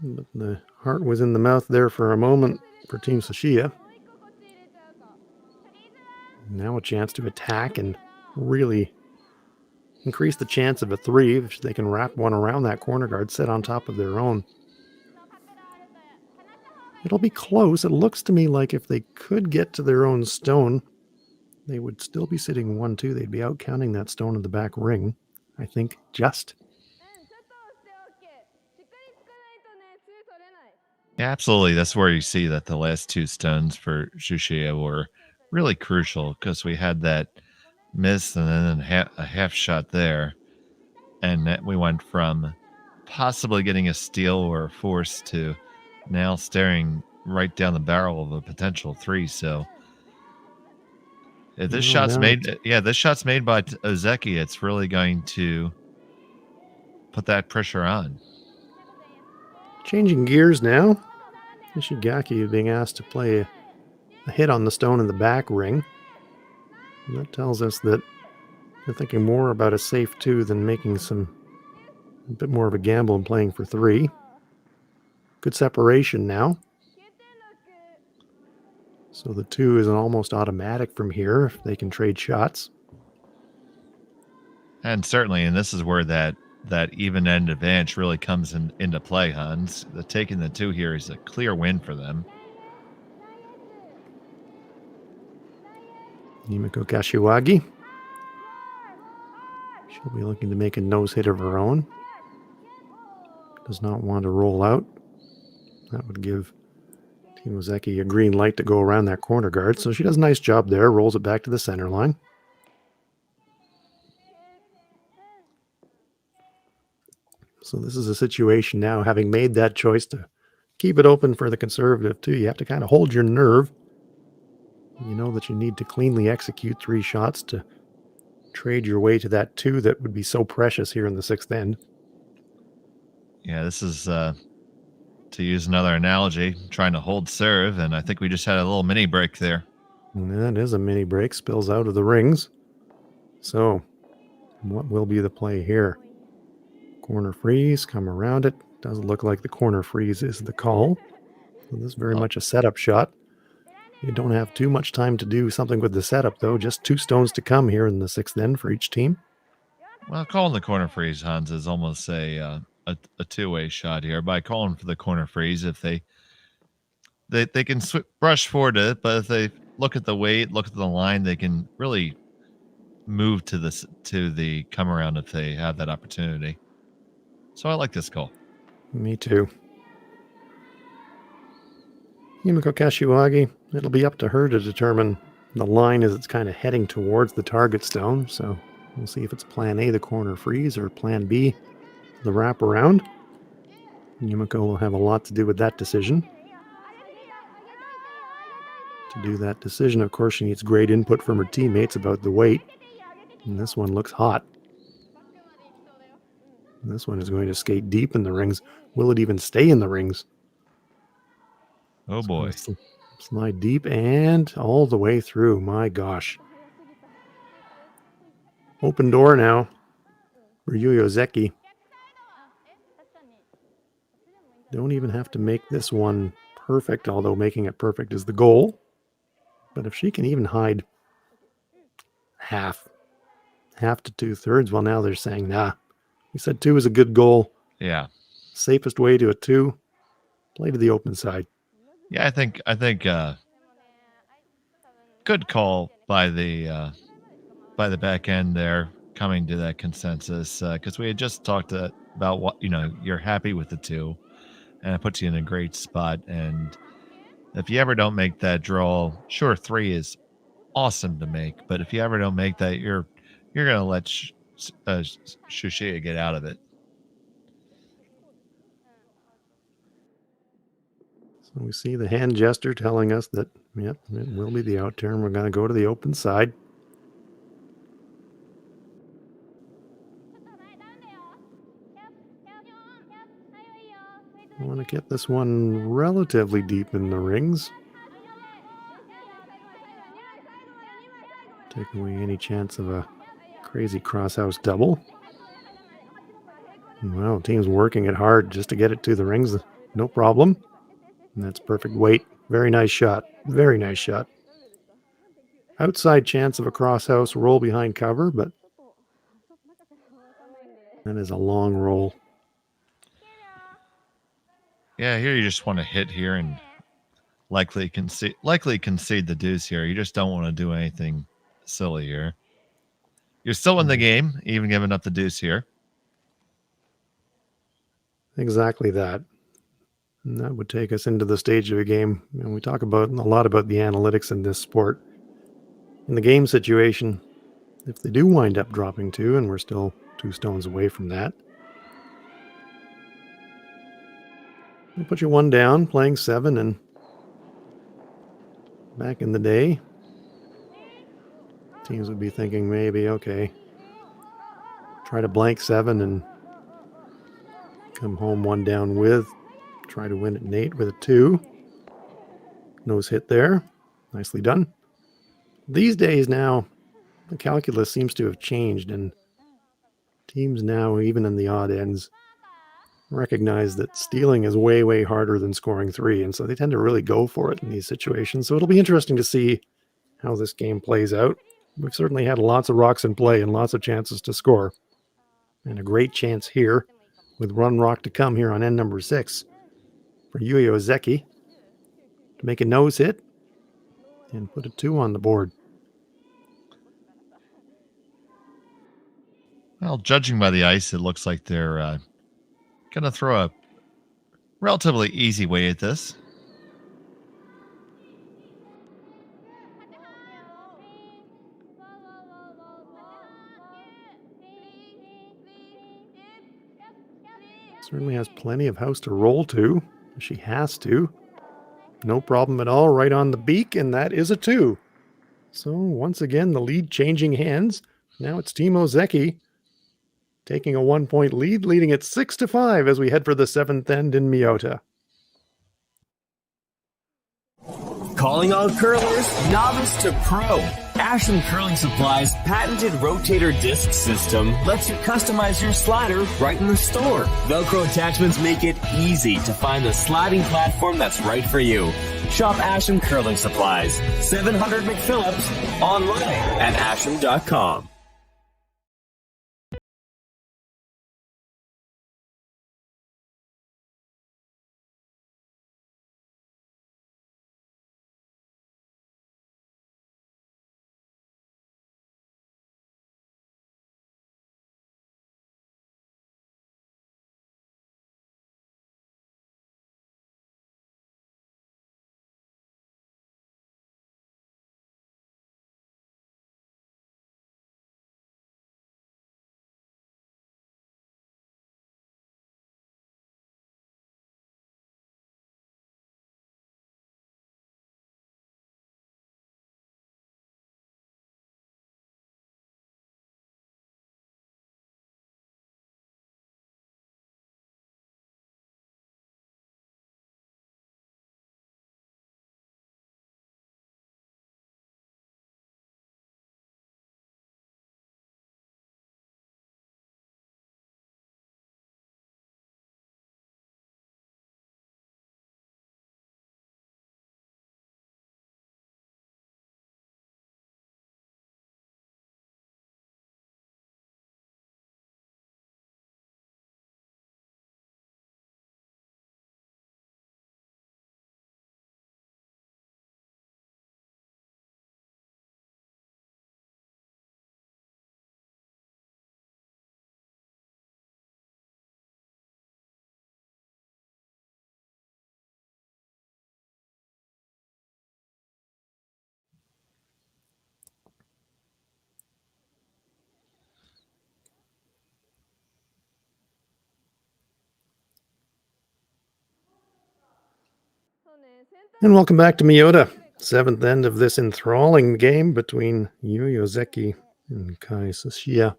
But the heart was in the mouth there for a moment for Team Tsuchiya. Now a chance to attack and really increase the chance of a three if they can wrap one around that corner guard, set on top of their own. It'll be close. It looks to me like if they could get to their own stone, they would still be sitting 1-2. They'd be out counting that stone in the back ring. I think just.
Yeah, absolutely. That's where you see that the last two stones for Tsuchiya were really crucial, because we had that miss and then a half shot there. And we went from possibly getting a steal or a force to now staring right down the barrel of a potential three. So if this shot's made by Ozeki, it's really going to put that pressure on.
Changing gears now. Ishigaki is being asked to play a hit on the stone in the back ring. And that tells us that they're thinking more about a safe two than making some A bit more of a gamble in playing for 3. Good separation now. So the 2 is an almost automatic from here if they can trade shots.
And certainly, and this is where that even end advantage really comes into play, Hans. Taking the 2 here is a clear win for them.
Yumiko Kashiwagi. She'll be looking to make a nose hit of her own. Does not want to roll out. That would give Team Ozeki a green light to go around that corner guard. So she does a nice job there. Rolls it back to the center line. So this is a situation now, having made that choice to keep it open for the conservative too. You have to kind of hold your nerve. You know that you need to cleanly execute 3 shots to trade your way to that 2 that would be so precious here in the 6th end.
Yeah, this is, to use another analogy, trying to hold serve, and I think we just had a little mini break there.
And that is a mini break, spills out of the rings. So, what will be the play here? Corner freeze, come around it. Doesn't look like the corner freeze is the call. So this is very much a setup shot. You don't have too much time to do something with the setup, though. Just 2 stones to come here in the 6th end for each team.
Well, calling the corner freeze, Hans, is almost a two-way shot here. By calling for the corner freeze, if they can brush forward it, but if they look at the weight, look at the line, they can really move to the come around if they have that opportunity. So I like this call.
Me too. Yumiko Kashiwagi, it'll be up to her to determine the line as it's kind of heading towards the target stone. So we'll see if it's plan A, the corner freeze, or plan B, the wraparound. Yumiko will have a lot to do with that decision. To do that decision, of course, she needs great input from her teammates about the weight. And this one looks hot. And this one is going to skate deep in the rings. Will it even stay in the rings?
Oh boy.
Slide deep and all the way through. My gosh. Open door now for Yui Ozeki. Don't even have to make this one perfect, although making it perfect is the goal. But if she can even hide half to 2/3, well, now they're saying, nah, we said 2 is a good goal.
Yeah.
Safest way to a 2, play to the open side.
Yeah, I think good call by the back end there, coming to that consensus, because we had just talked about what, you're happy with the 2, and it puts you in a great spot. And if you ever don't make that draw, sure, 3 is awesome to make, but if you ever don't make that, you're gonna let Tsuchiya get out of it.
So we see the hand gesture telling us that, yep, it will be the out turn. We're going to go to the open side. I want to get this one relatively deep in the rings. Take away any chance of a crazy crosshouse double. Well, team's working it hard just to get it to the rings. No problem. And that's perfect weight. Very nice shot. Very nice shot. Outside chance of a crosshouse roll behind cover, but that is a long roll.
Yeah, here you just want to hit here and likely concede the deuce here. You just don't want to do anything silly here. You're still in the game, even giving up the deuce here.
Exactly that. And that would take us into the stage of a game. And we talk a lot about the analytics in this sport. In the game situation, if they do wind up dropping 2, and we're still 2 stones away from that, we'll put you 1 down, playing 7, and back in the day, teams would be thinking maybe, okay, try to blank 7 and come home 1 down with. Try to win at an 8 with a 2. Nose hit there. Nicely done. These days now, the calculus seems to have changed, and Teams now, even in the odd ends, recognize that stealing is way, way harder than scoring 3, and so they tend to really go for it in these situations. So it'll be interesting to see how this game plays out. We've certainly had lots of rocks in play and lots of chances to score. And a great chance here with one rock to come here on end number 6 for Yui Ozeki to make a nose hit and put a 2 on the board.
Well, judging by the ice, it looks like they're going to throw a relatively easy way at this.
Certainly has plenty of house to roll to. She has to. No problem at all. Right on the beak, and that is a 2. So once again, the lead changing hands. Now it's Team Ozeki taking a 1-point lead, leading it 6-5 as we head for the 7th end in Miyota.
Calling all curlers, novice to pro. Ashland Curling Supply's patented rotator disc system lets you customize your slider right in the store. Velcro attachments make it easy to find the sliding platform that's right for you. Shop Ashland Curling Supplies, 700 McPhillips, online at ashland.com.
And welcome back to Miyota, 7th end of this enthralling game between Yui Ozeki and Tsuchiya.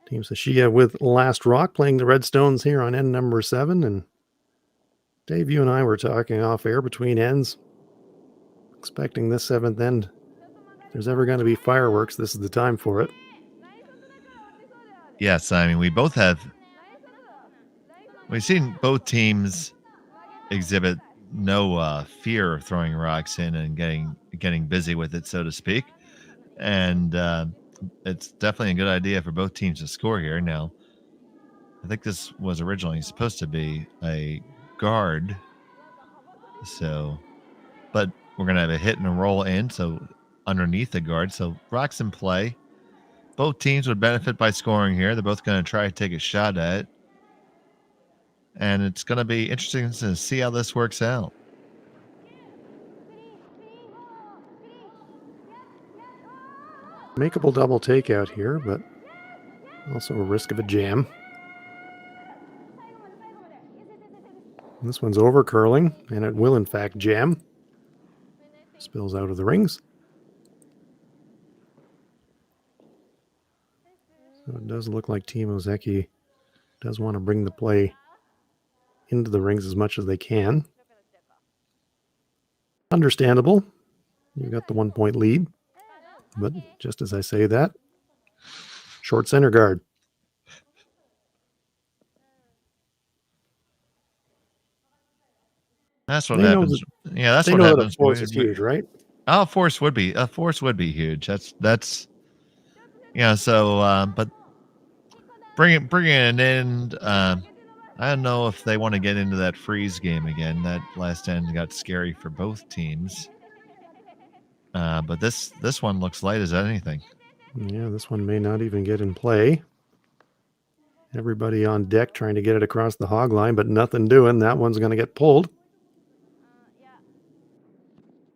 Team Tsuchiya with Last Rock playing the Redstones here on end number 7. And Dave, you and I were talking off air between ends, expecting this 7th end. If there's ever going to be fireworks, this is the time for it.
Yes, I mean, we've seen both teams exhibit no fear of throwing rocks in and getting busy with it, so to speak. And it's definitely a good idea for both teams to score here. Now, I think this was originally supposed to be a guard. But we're going to have a hit and a roll in, so underneath the guard. So rocks in play. Both teams would benefit by scoring here. They're both going to try to take a shot at it. And it's going to be interesting to see how this works out.
Makeable double takeout here, but also a risk of a jam. This one's over curling, and it will in fact jam. Spills out of the rings. So it does look like Team Ozeki does want to bring the play into the rings as much as they can. Understandable. You've got the 1-point lead. But just as I say that, short center guard.
That's what
They know
happens. Yeah, that's
They
what
know that a
happens.
force is huge, right?
Oh, force would be huge. That's So, but bringing it in. I don't know if they want to get into that freeze game again. That last end got scary for both teams. But this one looks light as anything.
Yeah, this one may not even get in play. Everybody on deck trying to get it across the hog line, but nothing doing. That one's going to get pulled.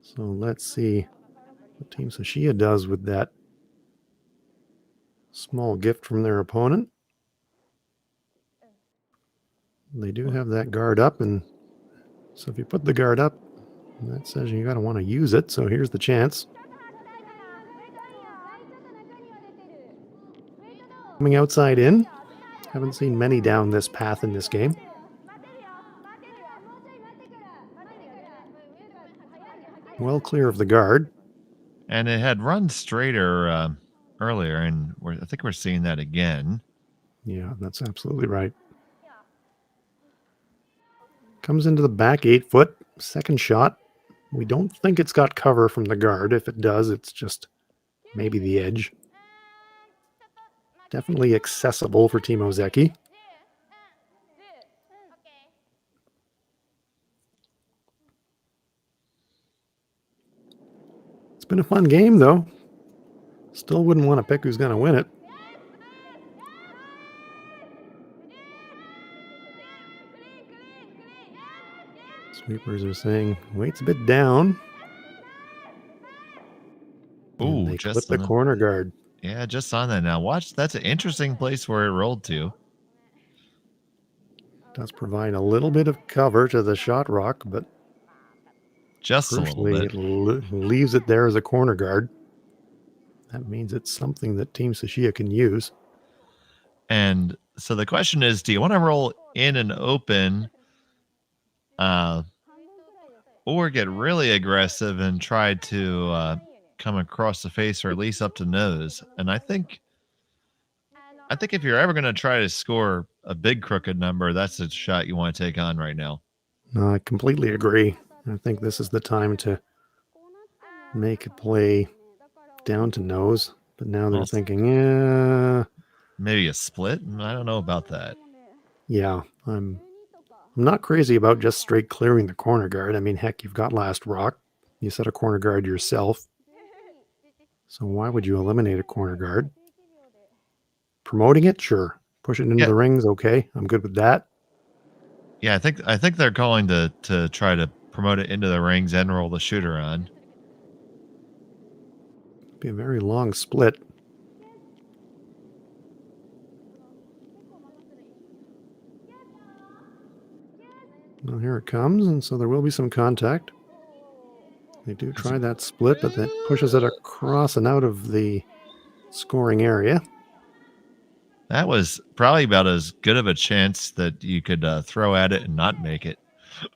So let's see what Team Tsuchiya does with that small gift from their opponent. They do have that guard up, and so if you put the guard up, that says you got to want to use it. So here's the chance. Coming outside in. Haven't seen many down this path in this game. Well clear of the guard.
And it had run straighter earlier, and I think we're seeing that again.
Yeah, that's absolutely right. Comes into the back 8 foot. Second shot. We don't think it's got cover from the guard. If it does, it's just maybe the edge. Definitely accessible for Team Ozeki. It's been a fun game, though. Still wouldn't want to pick who's going to win it. Sweepers are saying, weight's a bit down.
Ooh,
they
just
clip the corner guard.
Yeah, just on that now. Watch, that's an interesting place where it rolled to.
Does provide a little bit of cover to the shot rock, but
just a little bit.
It leaves it there as a corner guard. That means it's something that Team Tsuchiya can use.
And so the question is, do you want to roll in and open or get really aggressive and try to come across the face or at least up to nose? And I think if you're ever going to try to score a big crooked number, that's the shot you want to take on right now.
No, I completely agree. I think this is the time to make a play down to nose. But now they're thinking, yeah,
maybe a split. I don't know about that.
Yeah, I'm not crazy about just straight clearing the corner guard. I mean, heck, you've got last rock. You set a corner guard yourself. So why would you eliminate a corner guard? Promoting it, sure. Push it into the rings, okay. I'm good with that.
Yeah, I think they're calling to try to promote it into the rings and roll the shooter on.
Be a very long split. Well, here it comes, and so there will be some contact. They do try that split, but that pushes it across and out of the scoring area.
That was probably about as good of a chance that you could throw at it and not make it.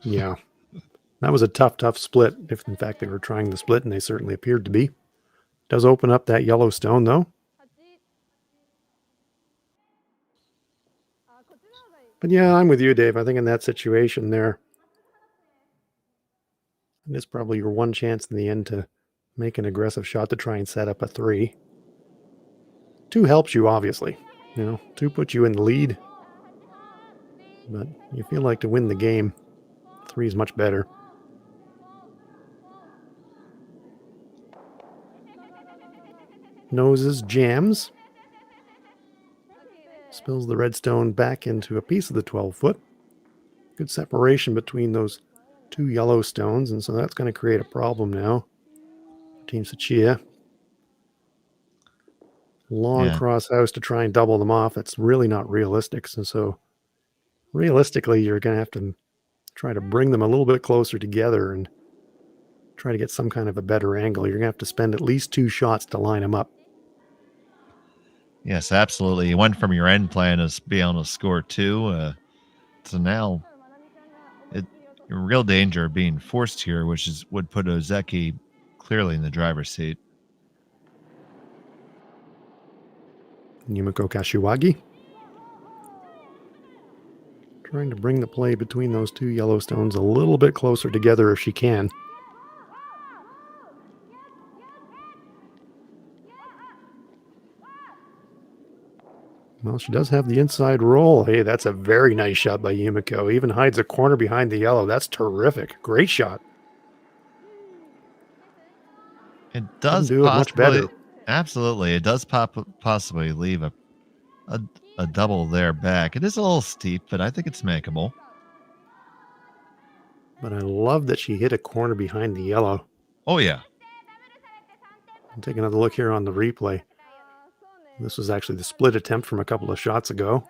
Yeah. That was a tough split, if in fact they were trying the split, and they certainly appeared to be. Does open up that yellow stone, though. But yeah, I'm with you, Dave. I think in that situation there, it's probably your one chance in the end to make an aggressive shot to try and set up a 3. 2 helps you, obviously. 2 puts you in the lead. But you feel like to win the game, 3 is much better. Noses jams. Spills the redstone back into a piece of the 12-foot. Good separation between those 2 yellow stones, and so that's going to create a problem now. Team Tsuchiya. Long cross house to try and double them off. That's really not realistic. And so realistically, you're going to have to try to bring them a little bit closer together and try to get some kind of a better angle. You're going to have to spend at least 2 shots to line them up.
Yes, absolutely. You went from your end plan as being able to score 2. So now you're in real danger of being forced here, which would put Ozeki clearly in the driver's seat.
Yumiko Kashiwagi Trying to bring the play between those two yellow stones a little bit closer together if she can. Well, she does have the inside roll. Hey, that's a very nice shot by Yumiko. Even hides a corner behind the yellow. That's terrific. Great shot.
It does
do it much better.
Absolutely. It does possibly leave a double there back. It is a little steep, but I think it's makeable.
But I love that she hit a corner behind the yellow.
Oh, yeah.
I'll take another look here on the replay. This was actually the split attempt from a couple of shots ago.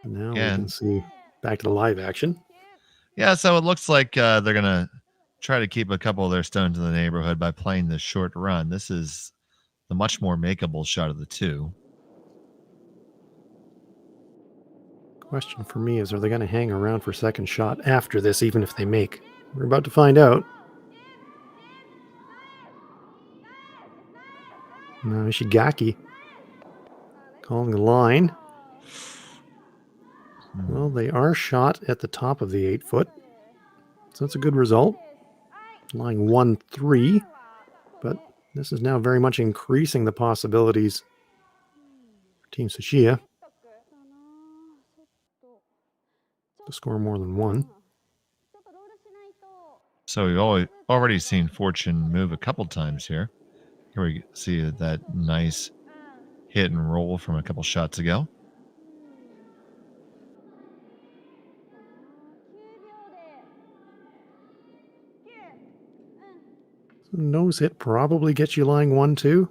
And now we can see back to the live action.
Yeah, so it looks like they're going to try to keep a couple of their stones in the neighborhood by playing this short run. This is the much more makeable shot of the two.
Question for me is, are they going to hang around for second shot after this, even if they make? We're about to find out. Now Ishigaki calling the line. Well, they are shot at the top of the 8 foot. So that's a good result. Lying 1-3. But this is now very much increasing the possibilities for Team Tsuchiya to score more than one.
So we've already seen Fortune move a couple times here. Here we see that nice hit and roll from a couple shots ago.
So nose hit probably gets you lying 1-2.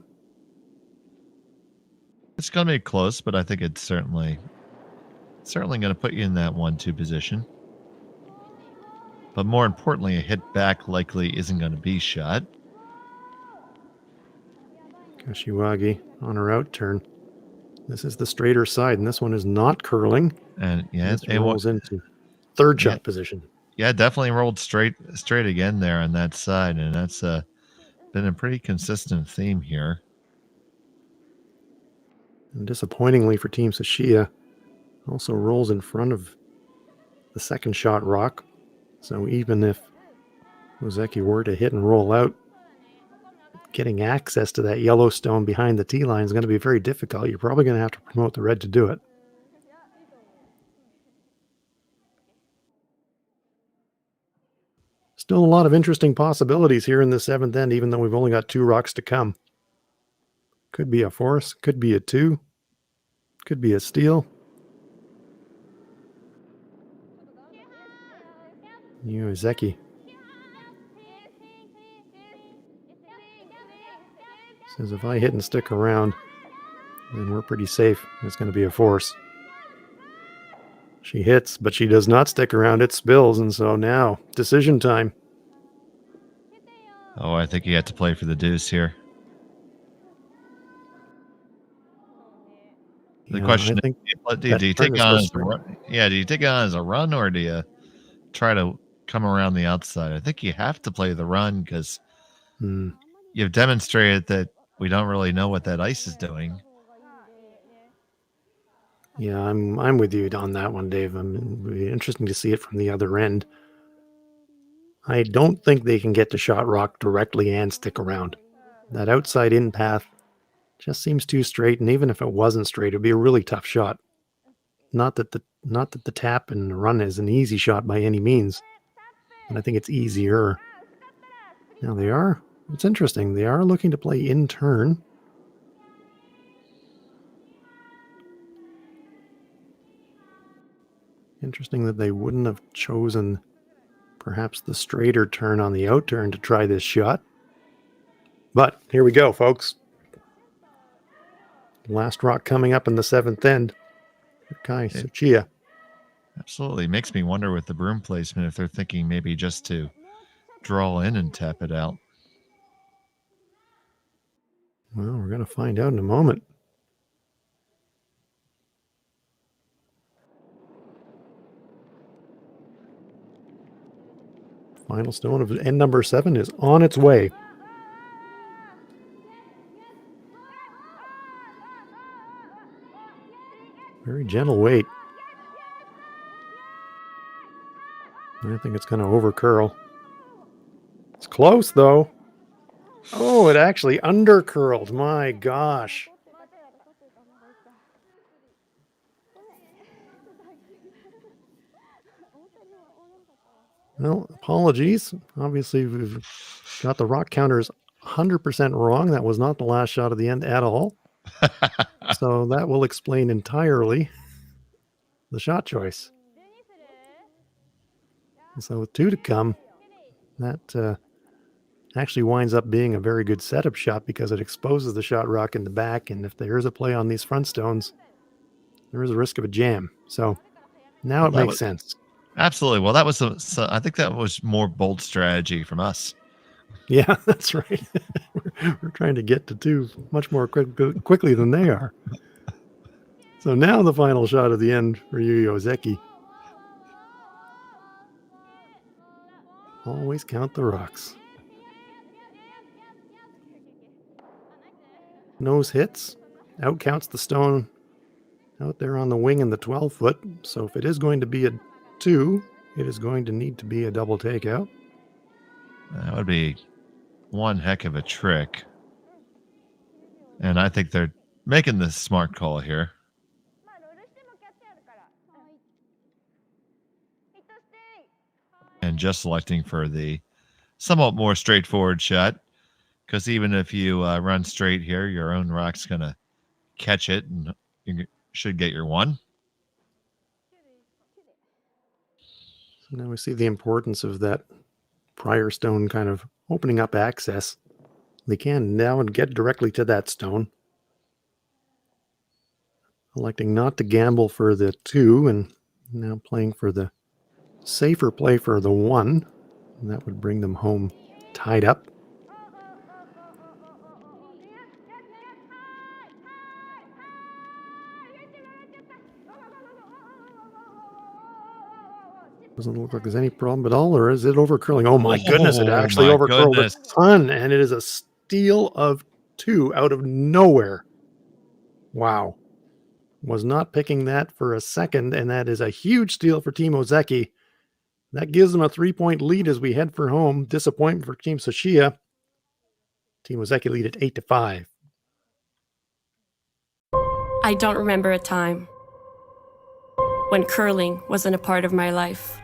It's going to be close, but I think it's certainly going to put you in that 1-2 position. But more importantly, a hit back likely isn't going to be shot.
Kashiwagi on her out turn. This is the straighter side, and this one is not curling.
And yeah,
it rolls into third shot position.
Yeah, definitely rolled straight again there on that side, and that's been a pretty consistent theme here.
And disappointingly for Team Tsuchiya, also rolls in front of the second shot rock. So even if Ozeki were to hit and roll out, getting access to that yellow stone behind the tee line is going to be very difficult. You're probably going to have to promote the red to do it. Still a lot of interesting possibilities here in the 7th end, even though we've only got 2 rocks to come. Could be a force, could be a 2, could be a steal. Yui Ozeki says if I hit and stick around, then we're pretty safe. It's going to be a force. She hits, but she does not stick around. It spills, and so now, decision time.
Oh, I think you have to play for the deuce here. The question is, do you take it on as a run? Yeah, do you take it on as a run, or do you try to come around the outside? I think you have to play the run because you've demonstrated that we don't really know what that ice is doing.
Yeah, I'm with you on that one, Dave. It'll be interesting to see it from the other end. I don't think they can get to shot rock directly and stick around. That outside in path just seems too straight, and even if it wasn't straight, it'd be a really tough shot. Not that the tap and the run is an easy shot by any means, but I think it's easier. Now it's interesting, they are looking to play in turn. Interesting that they wouldn't have chosen perhaps the straighter turn on the out turn to try this shot. But here we go, folks. Last rock coming up in the 7th end. Kai Tsuchiya.
Absolutely. Makes me wonder with the broom placement if they're thinking maybe just to draw in and tap it out.
Well, we're going to find out in a moment. Final stone of end number 7 is on its way. Very gentle weight. I think it's going to over curl. It's close, though. Oh, it actually under curled. My gosh. Well, apologies. Obviously, we've got the rock counters 100% wrong. That was not the last shot of the end at all. So that will explain entirely the shot choice. So with 2 to come, that actually winds up being a very good setup shot because it exposes the shot rock in the back. And if there is a play on these front stones, there is a risk of a jam. So now it makes sense.
Absolutely. Well, that was I think that was more bold strategy from us.
Yeah, that's right. We're trying to get to 2 much more quickly than they are. So now the final shot of the end for Yui Ozeki. Always count the rocks. Nose hits, out counts the stone out there on the wing in the 12-foot. So if it is going to be a 2, it is going to need to be a double takeout.
That would be one heck of a trick. And I think they're making the smart call here. And just selecting for the somewhat more straightforward shot. Because even if you run straight here, your own rock's going to catch it and you should get your 1.
So now we see the importance of that prior stone kind of opening up access. They can now get directly to that stone. Electing not to gamble for the 2 and now playing for the safer play for the 1. And that would bring them home tied up. Doesn't look like there's any problem at all, or is it overcurling? Oh my goodness, it actually overcurled a ton, and it is a steal of 2 out of nowhere. Wow. Was not picking that for a second, and that is a huge steal for Team Ozeki. That gives them a 3-point lead as we head for home. Disappointment for Team Tsuchiya. Team Ozeki lead at 8-5.
I don't remember a time when curling wasn't a part of my life.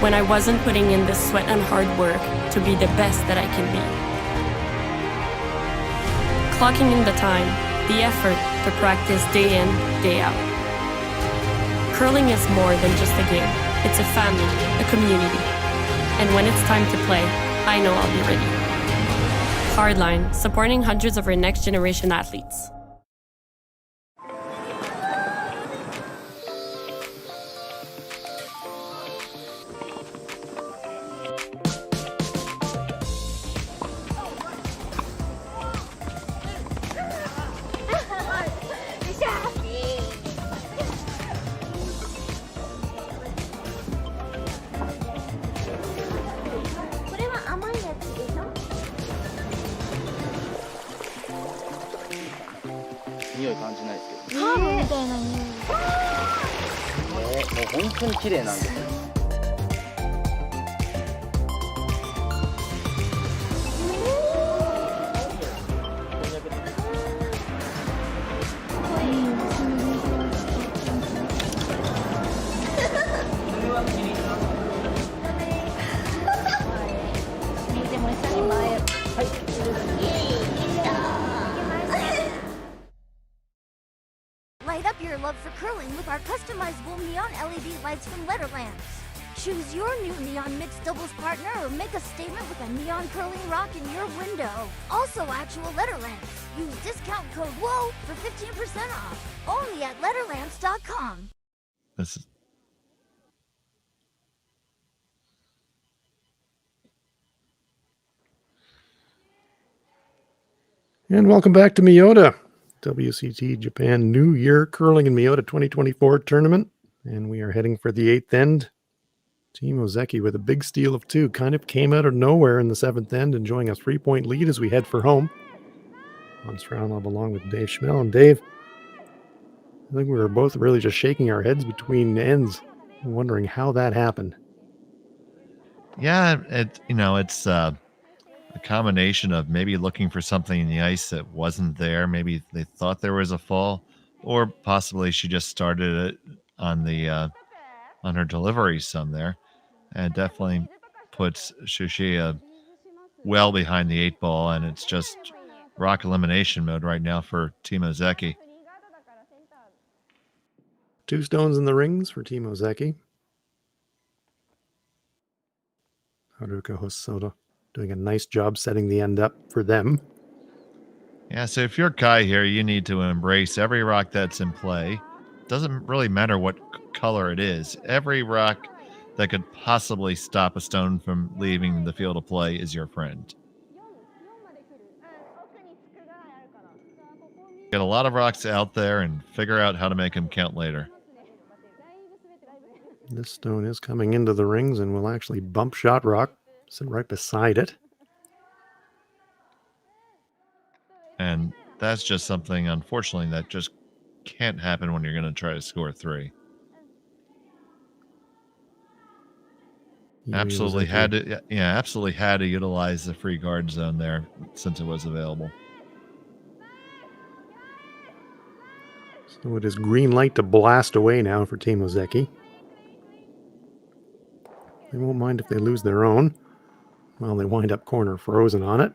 When I wasn't putting in the sweat and hard work to be the best that I can be. Clocking in the time, the effort to practice day in, day out. Curling is more than just a game. It's a family, a community. And when it's time to play, I know I'll be ready. Hardline, supporting hundreds of our next generation athletes.
Light up your love for curling with our customizable neon LED lights from Letterlands. Choose your new neon mixed doubles partner or make a statement with a neon curling rock in your window. Also actual Letterlands. Use discount code WHOA for 15% off. Only at Letterlands.com.
This is...
And welcome back to Miyota. WCT Japan New Year Curling in Miyota 2024 tournament. And we are heading for the 8th end. Team Ozeki with a big steal of 2. Kind of came out of nowhere in the 7th end, enjoying a 3-point lead as we head for home. On Stronlov along with Dave Schmel. And Dave, I think we were both really just shaking our heads between ends, wondering how that happened.
Yeah, it's a combination of maybe looking for something in the ice that wasn't there. Maybe they thought there was a fall, or possibly she just started it on the on her delivery some there, and definitely puts Tsuchiya well behind the 8 ball, and it's just rock elimination mode right now for Team Ozeki.
2 stones in the rings for Team Ozeki. Haruka Hosoda doing a nice job setting the end up for them.
Yeah, so if you're Kai here, you need to embrace every rock that's in play. Doesn't really matter what color it is. Every rock that could possibly stop a stone from leaving the field of play is your friend. Get a lot of rocks out there and figure out how to make them count later.
This stone is coming into the rings and will actually bump Shot Rock, sit right beside it.
And that's just something, unfortunately, that just can't happen when you're going to try to score 3. Absolutely had to utilize the free guard zone there since it was available.
So it is green light to blast away now for Team Ozeki. They won't mind if they lose their own. Well, they wind up corner frozen on it.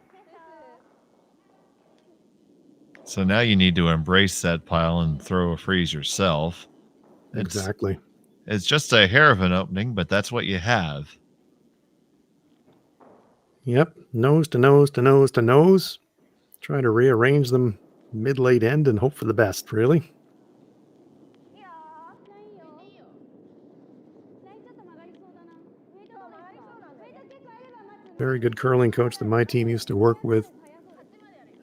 So now you need to embrace that pile and throw a freeze yourself.
Exactly.
It's just a hair of an opening, but that's what you have.
Yep, nose to nose to nose to nose. Try to rearrange them mid-late end and hope for the best, really. Very good curling coach that my team used to work with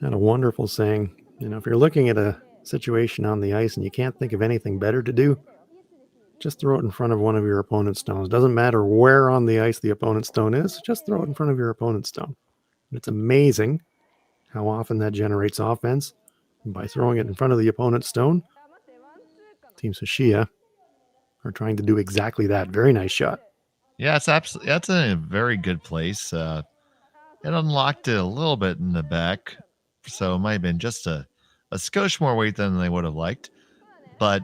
had a wonderful saying, if you're looking at a situation on the ice and you can't think of anything better to do, just throw it in front of one of your opponent's stones. Doesn't matter where on the ice the opponent's stone is, just throw it in front of your opponent's stone. And it's amazing how often that generates offense. And by throwing it in front of the opponent's stone, Team Tsuchiya are trying to do exactly that. Very nice shot.
Yeah, that's a very good place. It unlocked it a little bit in the back, so it might have been just a skosh more weight than they would have liked, but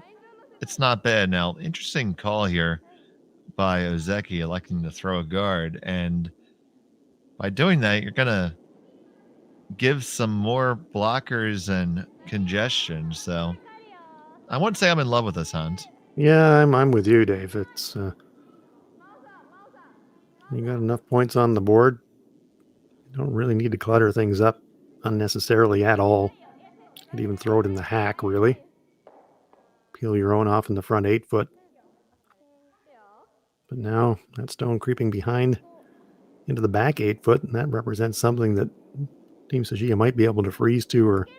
it's not bad. Now, interesting call here by Ozeki electing to throw a guard, and by doing that, you're going to give some more blockers and congestion, so I wouldn't say I'm in love with this, Hans.
Yeah, I'm with you, Dave. It's you got enough points on the board. You don't really need to clutter things up unnecessarily at all. You could even throw it in the hack, really. Peel your own off in the front 8 foot. But now that stone creeping behind into the back 8 foot, and that represents something that Team Tsuchiya might be able to freeze to or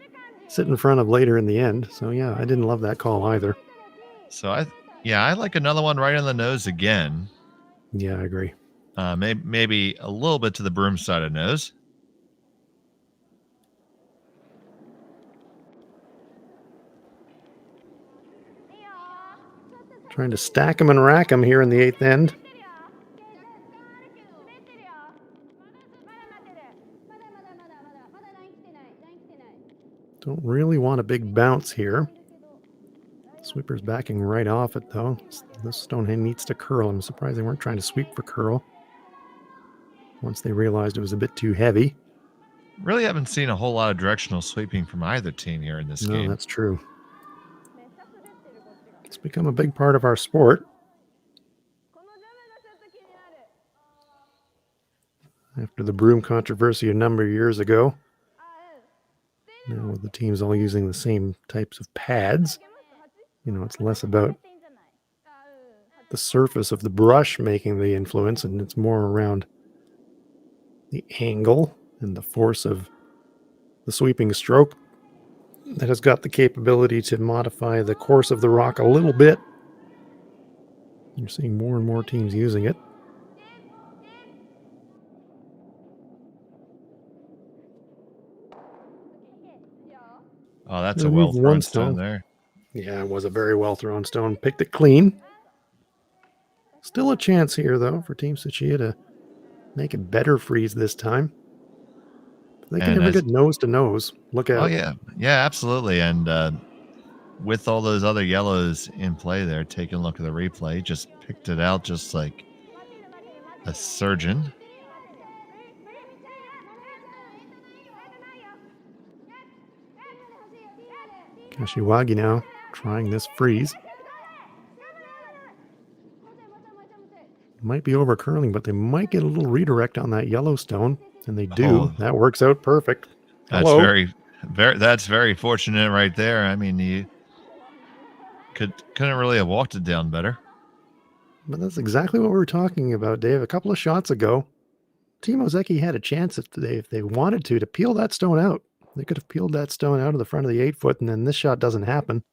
sit in front of later in the end. So yeah, I didn't love that call either.
So I like another one right on the nose again.
Yeah, I agree.
Maybe a little bit to the broom side of nose.
Trying to stack them and rack them here in the 8th end. Don't really want a big bounce here. Sweeper's backing right off it, though. This stone needs to curl. I'm surprised they weren't trying to sweep for curl once they realized it was a bit too heavy.
Really haven't seen a whole lot of directional sweeping from either team here in this game.
No, that's true. It's become a big part of our sport. After the broom controversy a number of years ago, now with the teams all using the same types of pads, it's less about the surface of the brush making the influence, and it's more around the angle and the force of the sweeping stroke that has got the capability to modify the course of the rock a little bit. You're seeing more and more teams using it.
Oh, that's a well-thrown stone there.
Yeah, it was a very well thrown stone. Picked it clean. Still a chance here, though, for Team Tsuchiya to make a better freeze this time. If they can ever get nose to nose, look out.
Oh, yeah. Yeah, absolutely. And with all those other yellows in play there, taking a look at the replay, just picked it out just like a surgeon.
Kashiwagi now trying this freeze. Might be over curling, but they might get a little redirect on that Yellowstone, and they do.
Oh,
that works out perfect.
That's
Hello.
that's very fortunate right there. I mean, you couldn't really have walked it down better.
But that's exactly what we were talking about, Dave. A couple of shots ago, Team Ozeki had a chance if they wanted to peel that stone out. They could have peeled that stone out of the front of the 8-foot, and then this shot doesn't happen.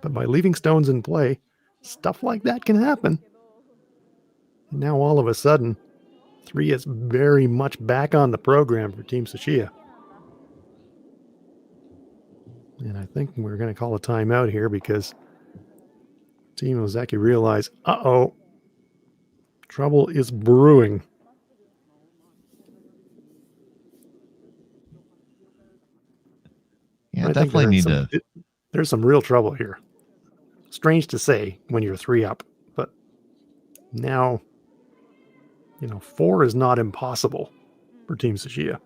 But by leaving stones in play, stuff like that can happen. And now all of a sudden, 3 is very much back on the program for Team Tsuchiya. And I think we're going to call a timeout here because Team Ozeki realized, uh-oh, trouble is brewing.
Yeah, definitely need to.
There's some real trouble here. Strange to say when you're 3 up, but now, 4 is not impossible for Team Tsuchiya.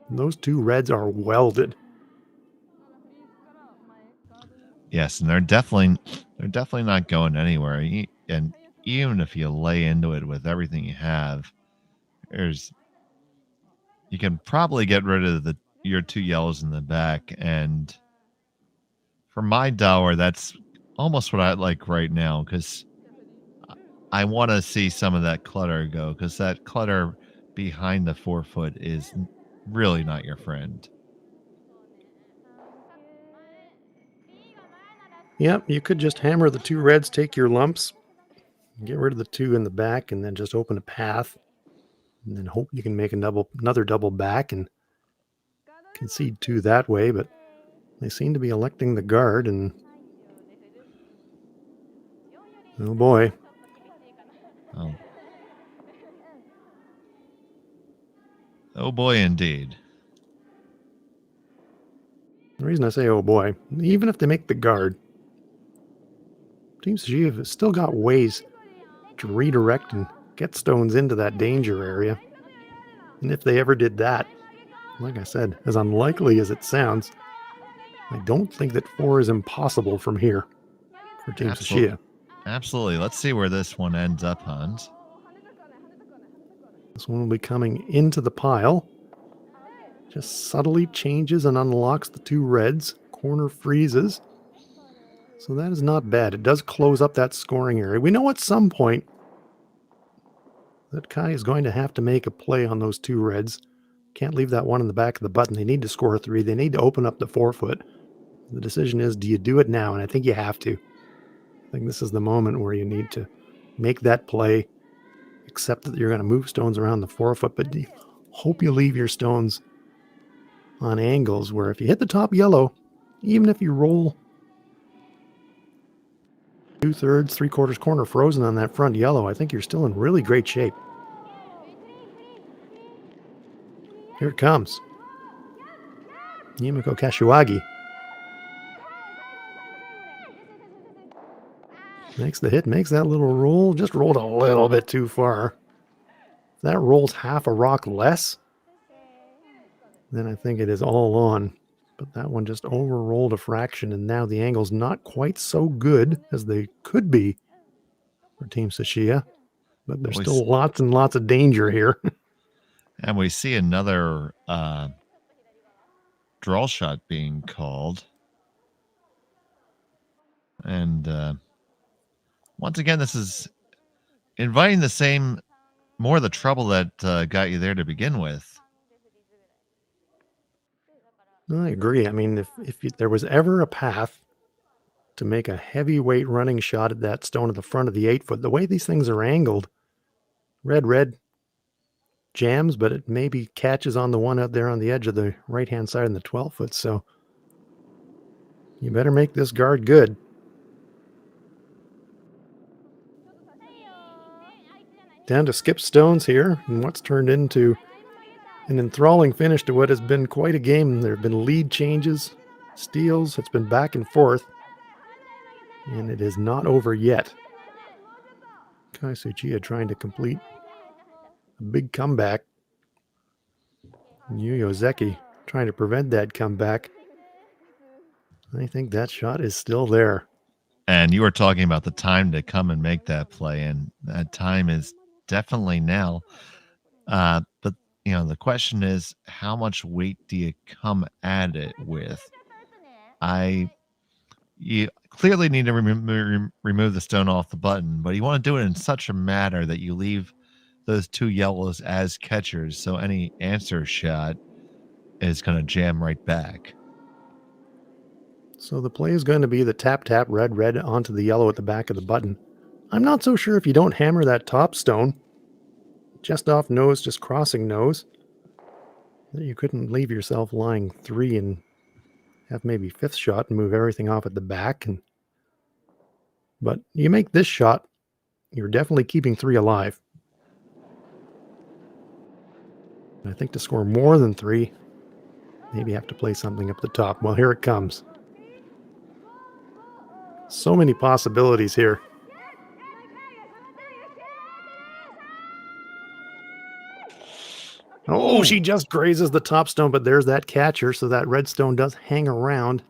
Those 2 reds are welded.
Yes, and they're definitely not going anywhere. And even if you lay into it with everything you have, you can probably get rid of your 2 yellows in the back. And for my dower, that's almost what I like right now, because I want to see some of that clutter go, because that clutter behind the 4-foot is really not your friend.
Yep, you could just hammer the 2 reds, take your lumps, get rid of the 2 in the back, and then just open a path, and then hope you can make another double back and concede 2 that way. But they seem to be electing the guard, and oh boy.
Oh boy, indeed.
The reason I say oh boy, even if they make the guard, Team Tsuchiya has still got ways to redirect and get stones into that danger area. And if they ever did that, like I said, as unlikely as it sounds, I don't think that 4 is impossible from here for Team Tsuchiya.
Absolutely. Let's see where this one ends up, Hans.
This one will be coming into the pile. Just subtly changes and unlocks the 2 reds. Corner freezes. So that is not bad. It does close up that scoring area. We know at some point that Kai is going to have to make a play on those 2 reds. Can't leave that one in the back of the button. They need to score 3. They need to open up the 4-foot. The decision is, do you do it now? And I think you have to. I think this is the moment where you need to make that play, accept that you're going to move stones around the 4-foot, but hope you leave your stones on angles where if you hit the top yellow, even if you roll 2/3, 3/4 corner frozen on that front yellow, I think you're still in really great shape. Here it comes. Yumiko Kashiwagi makes the hit, makes that little roll, just rolled a little bit too far. If that rolls half a rock less, then I think it is all on. But that one just over-rolled a fraction, and now the angle's not quite so good as they could be for Team Tsuchiya. But there's still lots and lots of danger here.
And we see another draw shot being called. And once again, this is inviting more of the trouble that got you there to begin with.
I agree. I mean, if there was ever a path to make a heavyweight running shot at that stone at the front of the 8-foot, the way these things are angled, red jams, but it maybe catches on the one out there on the edge of the right-hand side in the 12-foot. So You better make this guard good. Down to skip stones here, and what's turned into an enthralling finish to what has been quite a game. There have been lead changes, steals, it's been back and forth, and it is not over yet. Tsuchiya trying to complete a big comeback. Yui Ozeki trying to prevent that comeback. I think that shot is still there.
And you were talking about the time to come and make that play, and that time is definitely now. But the question is, how much weight do you come at it with? You clearly need to remove the stone off the button, but you want to do it in such a manner that you leave those 2 yellows as catchers, so any answer shot is going to jam right back.
So the play is going to be the tap, tap, red, red onto the yellow at the back of the button. I'm not so sure if you don't hammer that top stone, just off nose, just crossing nose, that you couldn't leave yourself lying 3 and have maybe 5th shot and move everything off at the back. But you make this shot, you're definitely keeping 3 alive. I think to score more than 3, maybe you have to play something up the top. Well, here it comes. So many possibilities here. Oh, she just grazes the top stone, but there's that catcher, so that red stone does hang around.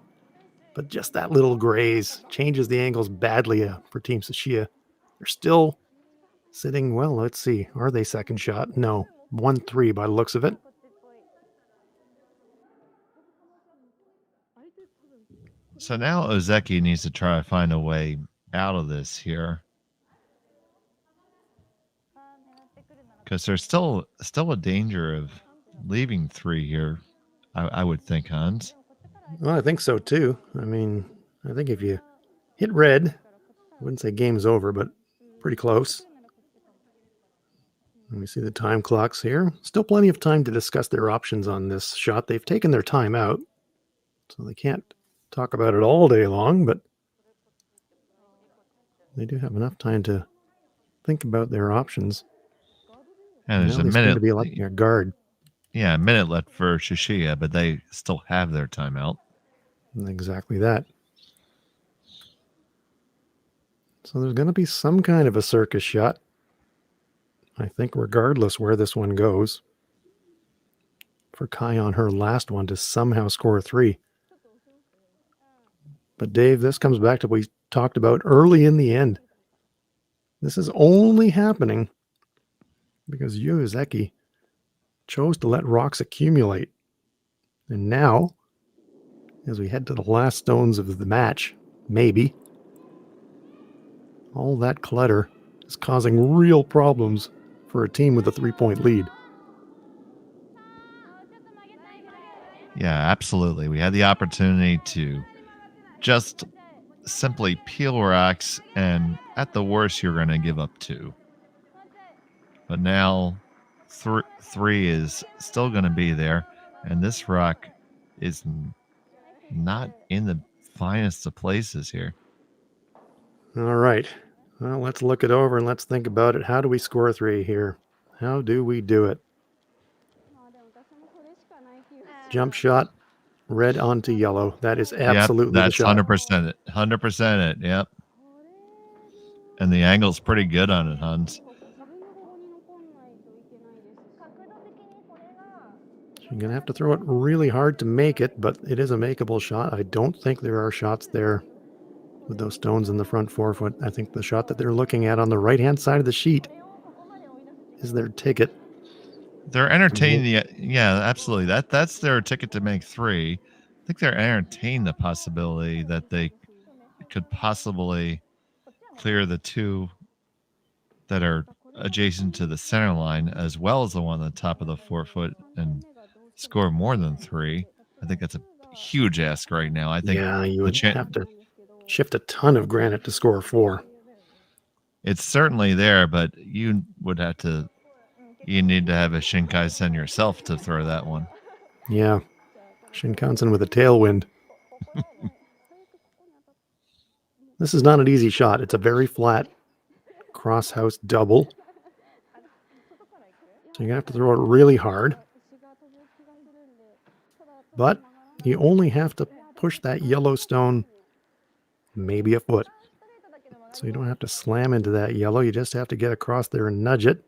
But just that little graze changes the angles badly for Team Tsuchiya. They're still sitting, well, let's see. Are they second shot? No. 1-3 by the looks of it.
So now Ozeki needs to try to find a way out of this here. Because there's still a danger of leaving 3 here, I would think, Hans.
Well, I think so too. I mean, I think if you hit red, I wouldn't say game's over, but pretty close. Let me see the time clocks here. Still plenty of time to discuss their options on this shot. They've taken their time out, so they can't talk about it all day long, but they do have enough time to think about their options.
And there's a minute
to be like your guard.
Yeah, a minute left for Tsuchiya, but they still have their timeout.
Exactly that. So there's going to be some kind of a circus shot, I think, regardless where this one goes, for Kai on her last one to somehow score 3. But Dave, this comes back to what we talked about early in the end. This is only happening because Yui Ozeki chose to let rocks accumulate. And now, as we head to the last stones of the match, maybe, all that clutter is causing real problems for a team with a 3-point lead.
Yeah, absolutely. We had the opportunity to just simply peel rocks, and at the worst, you're going to give up 2. But now 3 is still going to be there, and this rock is not in the finest of places here.
All right. Well, let's look it over and let's think about it. How do we score 3 here? How do we do it? Jump shot, red onto yellow. That is absolutely
that's
the shot.
100% it. 100% it. Yep. And the angle's pretty good on it, Hans.
You're going to have to throw it really hard to make it, but it is a makeable shot. I don't think there are shots there with those stones in the front 4-foot. I think the shot that they're looking at on the right-hand side of the sheet is their ticket.
They're entertaining yeah, absolutely. That's their ticket to make 3. I think they're entertaining the possibility that they could possibly clear the 2 that are adjacent to the center line, as well as the one on the top of the 4-foot, and score more than 3. I think that's a huge ask right now. I think
you would have to shift a ton of granite to score 4.
It's certainly there, but you need to have a Shinkai-sen yourself to throw that one.
Yeah. Shinkansen with a tailwind. This is not an easy shot. It's a very flat cross-house double. So you're going to have to throw it really hard. But you only have to push that yellow stone maybe a foot. So you don't have to slam into that yellow. You just have to get across there and nudge it.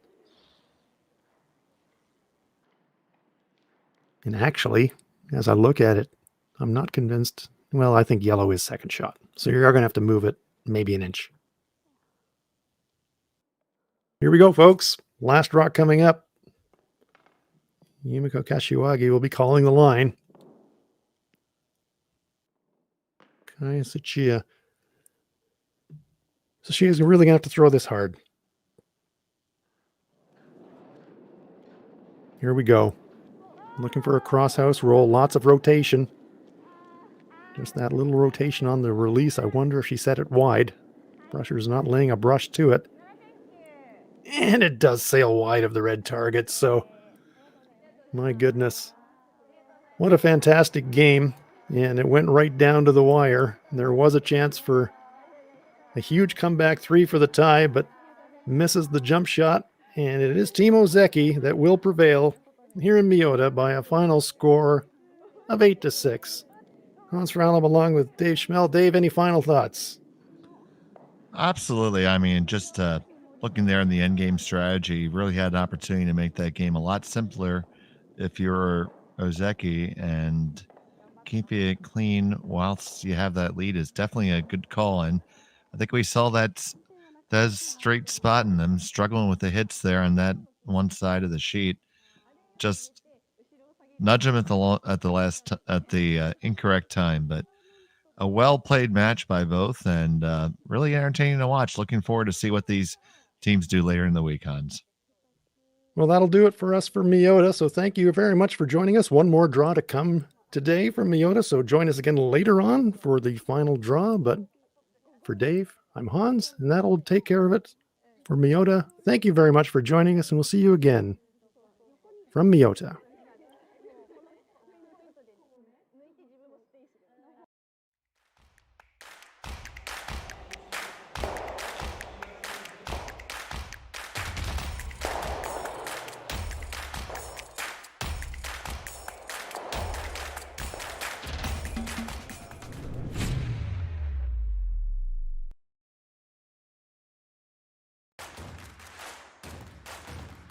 And actually, as I look at it, I'm not convinced. Well, I think yellow is second shot. So you're going to have to move it maybe an inch. Here we go, folks. Last rock coming up. Yumiko Kashiwagi will be calling the line. Tsuchiya. So she's really going to have to throw this hard. Here we go. Looking for a cross-house roll. Lots of rotation. Just that little rotation on the release. I wonder if she set it wide. Brusher's not laying a brush to it. And it does sail wide of the red target, so my goodness. What a fantastic game. And it went right down to the wire. There was a chance for a huge comeback 3 for the tie, but misses the jump shot. And it is Team Ozeki that will prevail here in Miyota by a final score of 8-6. Hans Fralum along with Dave Schmel. Dave, any final thoughts?
Absolutely. I mean, just looking there in the endgame strategy, really had an opportunity to make that game a lot simpler if you're Ozeki, and keeping it clean whilst you have that lead is definitely a good call. And I think we saw that straight spot in them struggling with the hits there on that one side of the sheet. Just nudge them at the incorrect time, but a well played match by both, and really entertaining to watch. Looking forward to see what these teams do later in the week, Hans.
Well, that'll do it for us for Miyota. So thank you very much for joining us. One more draw to come today from Miyota. So join us again later on for the final draw. But for Dave, I'm Hans, and that'll take care of it for Miyota. Thank you very much for joining us, and we'll see you again from Miyota.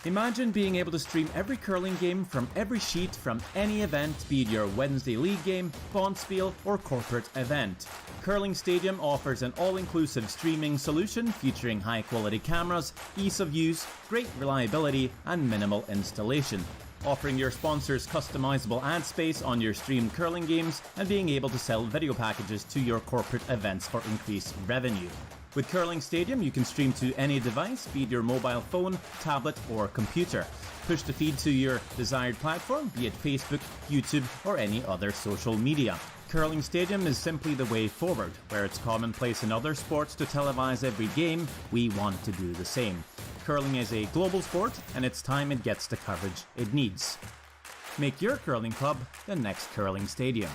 Imagine being able to stream every curling game from every sheet from any event, be it your Wednesday league game, Bonspiel, or corporate event. Curling Stadium offers an all-inclusive streaming solution featuring high-quality cameras, ease of use, great reliability, and minimal installation. Offering your sponsors customizable ad space on your streamed curling games and being able to sell video packages to your corporate events for increased revenue. With Curling Stadium, you can stream to any device, be it your mobile phone, tablet, or computer. Push the feed to your desired platform, be it Facebook, YouTube, or any other social media. Curling Stadium is simply the way forward. Where it's commonplace in other sports to televise every game, we want to do the same. Curling is a global sport, and it's time it gets the coverage it needs. Make your curling club the next Curling Stadium.